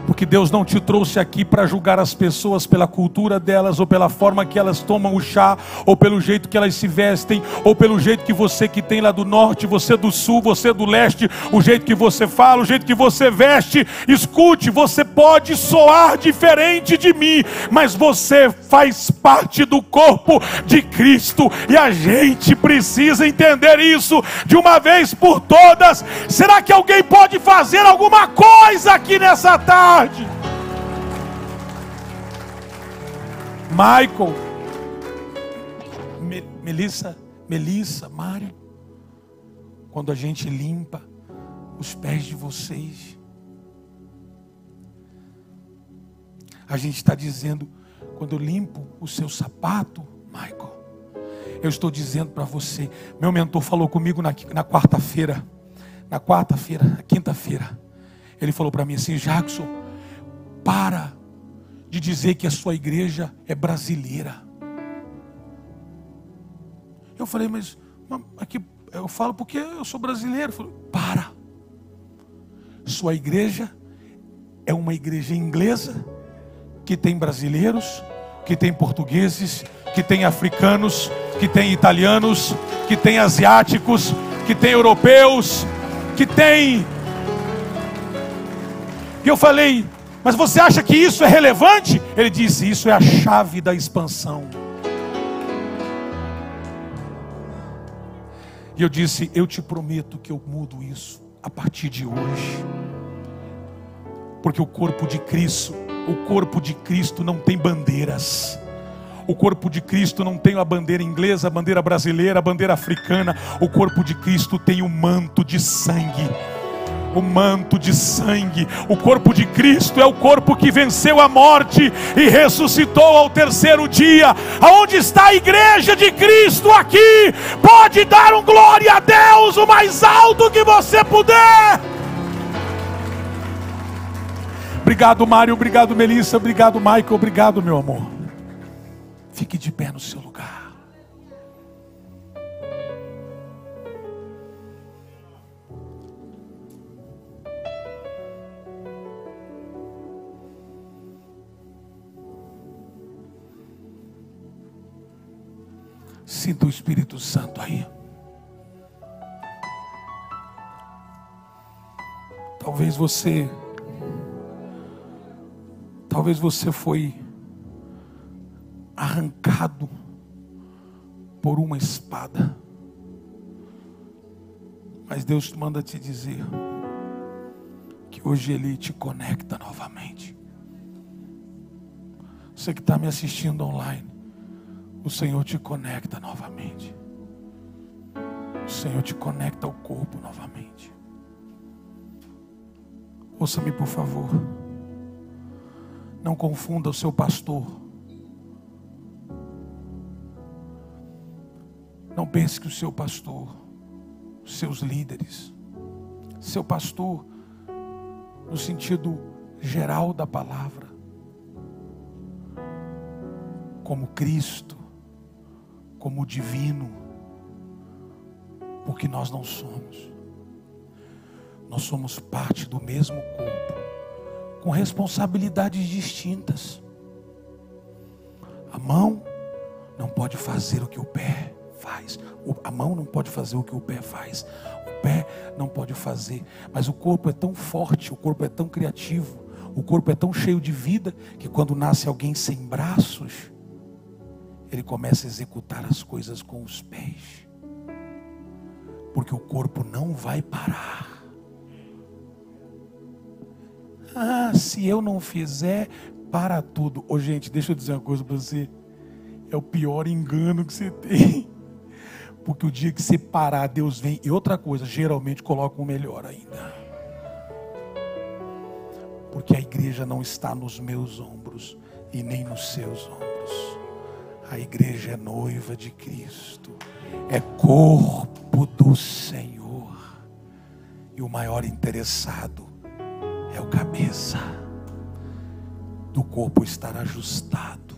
Speaker 1: Porque Deus não te trouxe aqui para julgar as pessoas pela cultura delas, ou pela forma que elas tomam o chá, ou pelo jeito que elas se vestem, ou pelo jeito que você que tem lá do norte, você do sul, você do leste, o jeito que você fala, o jeito que você veste. Escute, você pode soar diferente de mim, mas você faz parte do corpo de Cristo, e a gente precisa entender isso de uma vez por todas. Será que alguém pode fazer alguma coisa aqui nessa tarde? Michael, Melissa, Mário, quando a gente limpa os pés de vocês, a gente está dizendo: quando eu limpo o seu sapato, Michael, eu estou dizendo para você. Meu mentor falou comigo na quarta-feira, quinta-feira, ele falou para mim assim: Jackson, para de dizer que a sua igreja é brasileira. Eu falei, mas aqui eu falo porque eu sou brasileiro. Falei, para. Sua igreja é uma igreja inglesa que tem brasileiros, que tem portugueses, que tem africanos, que tem italianos, que tem asiáticos, que tem europeus, que tem... E eu falei, mas você acha que isso é relevante? Ele disse, isso é a chave da expansão. E eu disse, eu te prometo que eu mudo isso a partir de hoje. Porque o corpo de Cristo não tem bandeiras. O corpo de Cristo não tem a bandeira inglesa, a bandeira brasileira, a bandeira africana. O corpo de Cristo tem o manto de sangue. O manto de sangue. O corpo de Cristo é o corpo que venceu a morte e ressuscitou ao terceiro dia. Aonde está a igreja de Cristo aqui? Pode dar um glória a Deus o mais alto que você puder. Obrigado, Mário, obrigado, Melissa, obrigado, Michael, obrigado, meu amor. Fique de pé no seu lugar. Sinta o Espírito Santo aí. Talvez você foi arrancado por uma espada. Mas Deus manda te dizer que hoje Ele te conecta novamente. Você que está me assistindo online, o Senhor te conecta novamente. O Senhor te conecta ao corpo novamente. Ouça-me, por favor. Não confunda o seu pastor. Não pense que o seu pastor, os seus líderes, seu pastor, no sentido geral da palavra, como Cristo, como divino, porque nós não somos. Nós somos parte do mesmo corpo, com responsabilidades distintas. A mão não pode fazer o que o pé faz. A mão não pode fazer o que o pé faz. O pé não pode fazer. Mas o corpo é tão forte, o corpo é tão criativo, o corpo é tão cheio de vida, que quando nasce alguém sem braços, ele começa a executar as coisas com os pés. Porque o corpo não vai parar. Se eu não fizer, para tudo. Ô gente, deixa eu dizer uma coisa para você. É o pior engano que você tem. Porque o dia que você parar, Deus vem. E outra coisa, geralmente coloca um melhor ainda. Porque a igreja não está nos meus ombros e nem nos seus ombros. A igreja é noiva de Cristo. É corpo do Senhor. E o maior interessado é o cabeça do corpo estar ajustado.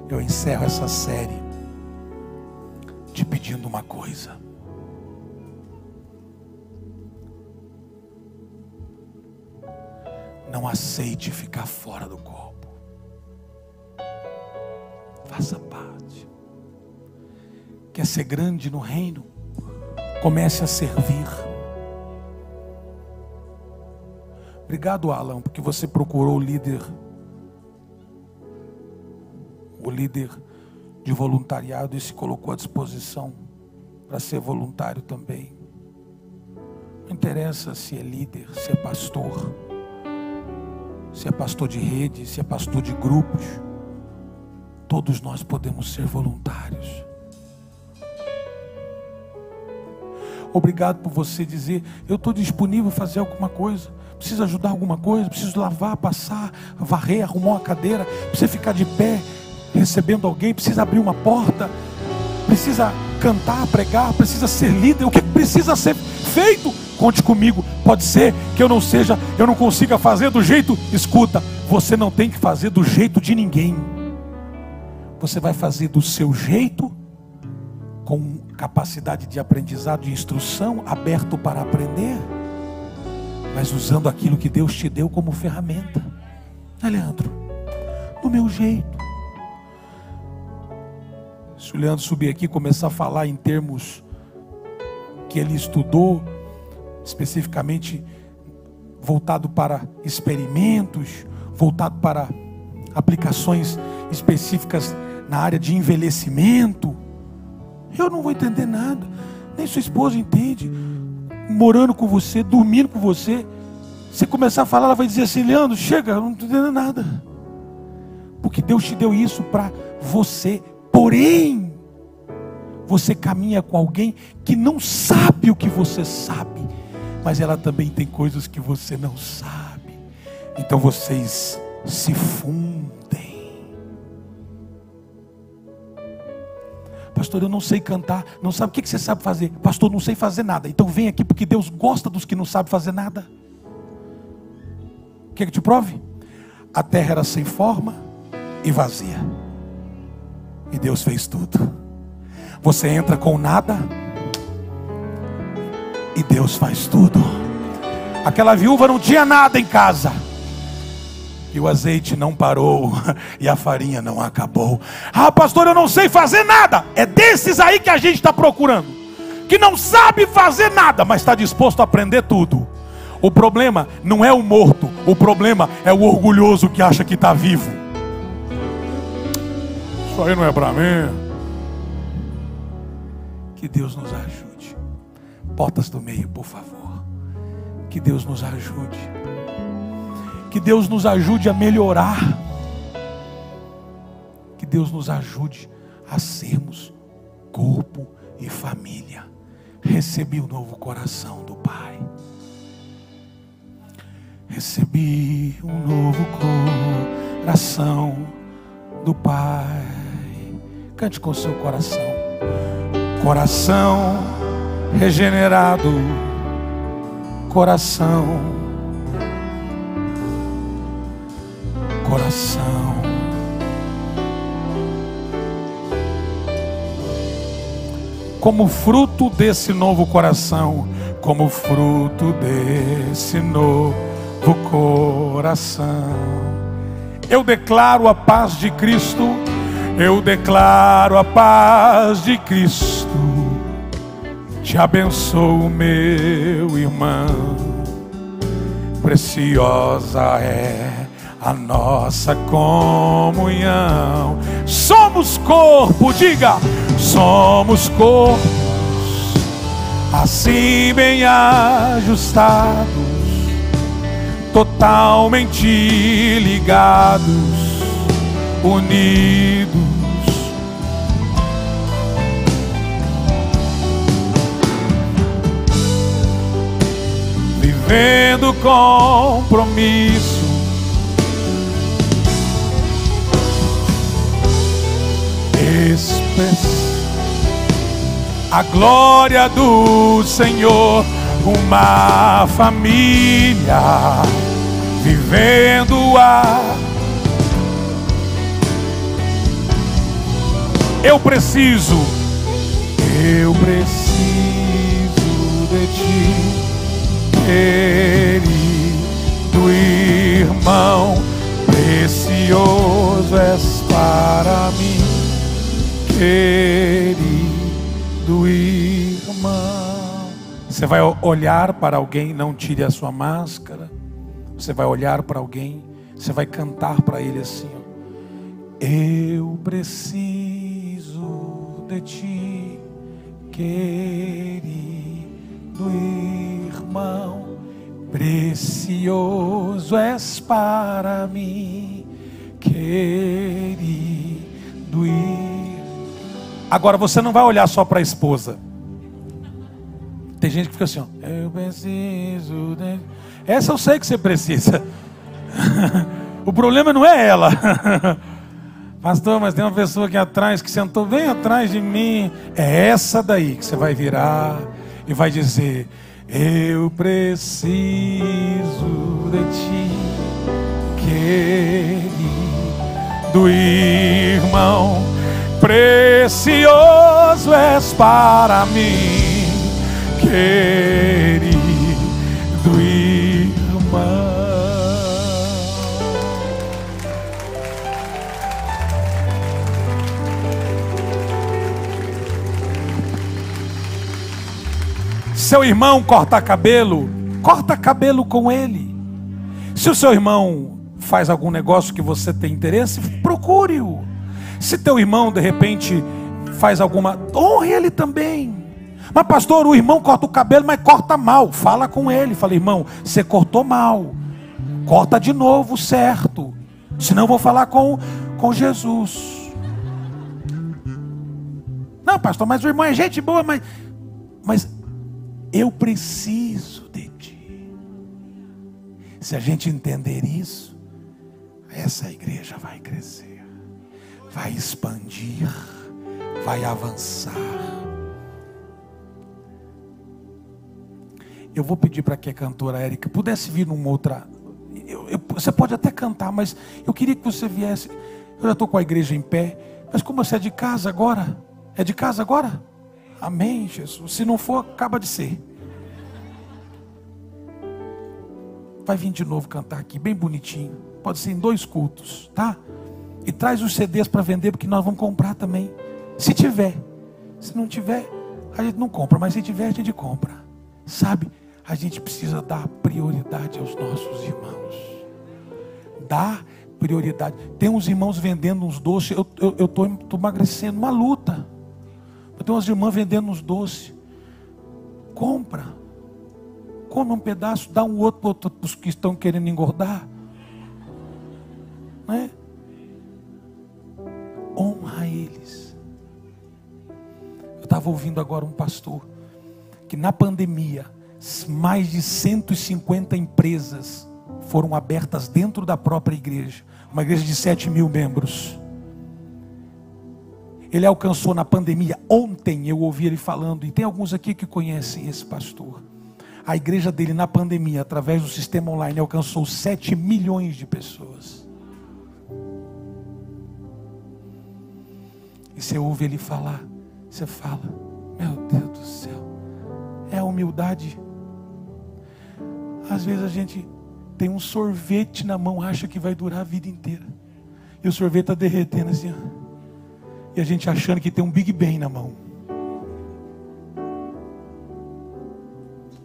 Speaker 1: Eu encerro essa série te pedindo uma coisa. Não aceite ficar fora do corpo. Faça parte. Quer ser grande no reino? Comece a servir. Obrigado, Alan, porque você procurou o líder de voluntariado e se colocou à disposição para ser voluntário também. Não interessa se é líder, se é pastor de rede, se é pastor de grupos. Todos nós podemos ser voluntários. Obrigado por você dizer, eu estou disponível a fazer alguma coisa. Precisa ajudar alguma coisa, preciso lavar, passar, varrer, arrumar uma cadeira, precisa ficar de pé recebendo alguém, precisa abrir uma porta, precisa cantar, pregar, precisa ser líder, o que precisa ser feito? Conte comigo. Pode ser que eu não consiga fazer do jeito, escuta, você não tem que fazer do jeito de ninguém. Você vai fazer do seu jeito, com capacidade de aprendizado, de instrução, aberto para aprender, mas usando aquilo que Deus te deu como ferramenta. Leandro, do meu jeito. Se o Leandro subir aqui e começar a falar em termos que ele estudou, especificamente voltado para experimentos, voltado para aplicações específicas na área de envelhecimento, eu não vou entender nada. Nem sua esposa entende. Morando com você, dormindo com você, você começar a falar, ela vai dizer assim: Leandro, chega, eu não estou entendendo nada. Porque Deus te deu isso para você. Porém, você caminha com alguém que não sabe o que você sabe, mas ela também tem coisas que você não sabe. Então vocês se fundem. Pastor, eu não sei cantar. Não sabe o que você sabe fazer? Pastor, não sei fazer nada. Então vem aqui, porque Deus gosta dos que não sabem fazer nada. Quer que te prove? A terra era sem forma e vazia, e Deus fez tudo. Você entra com nada e Deus faz tudo. Aquela viúva não tinha nada em casa, e o azeite não parou, e a farinha não acabou. Ah, pastor, eu não sei fazer nada. É desses aí que a gente está procurando, que não sabe fazer nada, mas está disposto a aprender tudo. O problema não é o morto, o problema é o orgulhoso que acha que está vivo. Isso aí não é para mim. Que Deus nos ajude. Portas do meio, por favor. Que Deus nos ajude. Que Deus nos ajude a melhorar. Que Deus nos ajude a sermos corpo e família. Recebi o novo coração do Pai. Recebi um novo coração do Pai. Cante com seu coração. Coração regenerado, coração, coração. Como fruto desse novo coração, como fruto desse novo coração, eu declaro a paz de Cristo. Eu declaro a paz de Cristo. Te abençoo, meu irmão. Preciosa é a nossa comunhão. Somos corpo, diga. Somos corpos, assim bem ajustados, totalmente ligados, unidos. Vivendo compromisso, a glória do Senhor, uma família vivendo eu preciso de ti, querido irmão, precioso és para mim, querido irmão. Você vai olhar para alguém, não tire a sua máscara. Você vai olhar para alguém, você vai cantar para ele assim, ó. Eu preciso de ti, querido irmão, precioso és para mim, querido irmão. Agora você não vai olhar só para a esposa. Tem gente que fica assim, ó, eu preciso de... Essa eu sei que você precisa. O problema não é ela. Pastor, mas tem uma pessoa aqui atrás que sentou bem atrás de mim. É essa daí que você vai virar e vai dizer: eu preciso de ti, querido irmão, precioso és para mim, querido irmão. Seu irmão corta cabelo com ele. Se o seu irmão faz algum negócio que você tem interesse, procure-o. Se teu irmão de repente faz alguma, honre ele também. Mas pastor, o irmão corta o cabelo, mas corta mal. Fala com ele, fala: irmão, você cortou mal, corta de novo certo, senão eu vou falar com Jesus. Não, pastor, mas o irmão é gente boa, mas eu preciso de ti. Se a gente entender isso, essa igreja vai crescer, vai expandir, vai avançar. Eu vou pedir para que a cantora Érica pudesse vir numa outra. Você pode até cantar, mas eu queria que você viesse. Eu já estou com a igreja em pé, mas como você é de casa agora? É de casa agora? Amém, Jesus. Se não for, acaba de ser. Vai vir de novo cantar aqui, bem bonitinho. Pode ser em 2 cultos, tá? E traz os CDs para vender, porque nós vamos comprar também. Se tiver. Se não tiver, a gente não compra. Mas se tiver, a gente compra. Sabe? A gente precisa dar prioridade aos nossos irmãos. Dar prioridade. Tem uns irmãos vendendo uns doces. Eu estou emagrecendo, uma luta. Eu tenho umas irmãs vendendo uns doces. Compra. Come um pedaço, dá um outro para os que estão querendo engordar. Não é? Honra eles. Eu estava ouvindo agora um pastor que na pandemia mais de 150 empresas foram abertas dentro da própria igreja. Uma igreja de 7.000 membros. Ele alcançou na pandemia, ontem eu ouvi ele falando, e tem alguns aqui que conhecem esse pastor. A igreja dele na pandemia, através do sistema online, alcançou 7 milhões de pessoas. E você ouve ele falar, você fala: meu Deus do céu, é a humildade. Às vezes a gente tem um sorvete na mão, acha que vai durar a vida inteira, e o sorvete está derretendo assim, ó. E a gente achando que tem um Big Bang na mão.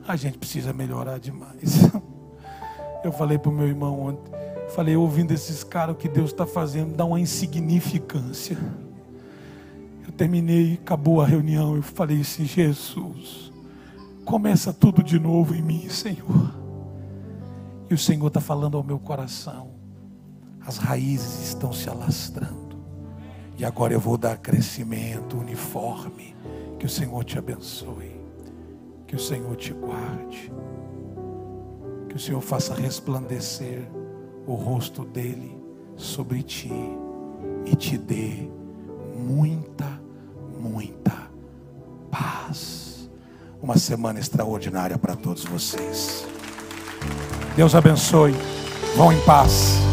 Speaker 1: A gente precisa melhorar demais. Eu falei para o meu irmão ontem, falei: ouvindo esses caras, o que Deus está fazendo dá uma insignificância. Eu terminei, acabou a reunião, eu falei assim: Jesus, começa tudo de novo em mim, Senhor. E o Senhor está falando ao meu coração: as raízes estão se alastrando, e agora eu vou dar crescimento uniforme. Que o Senhor te abençoe, que o Senhor te guarde, que o Senhor faça resplandecer o rosto dele sobre ti e te dê muita paz. Uma semana extraordinária para todos vocês. Deus abençoe. Vão em paz.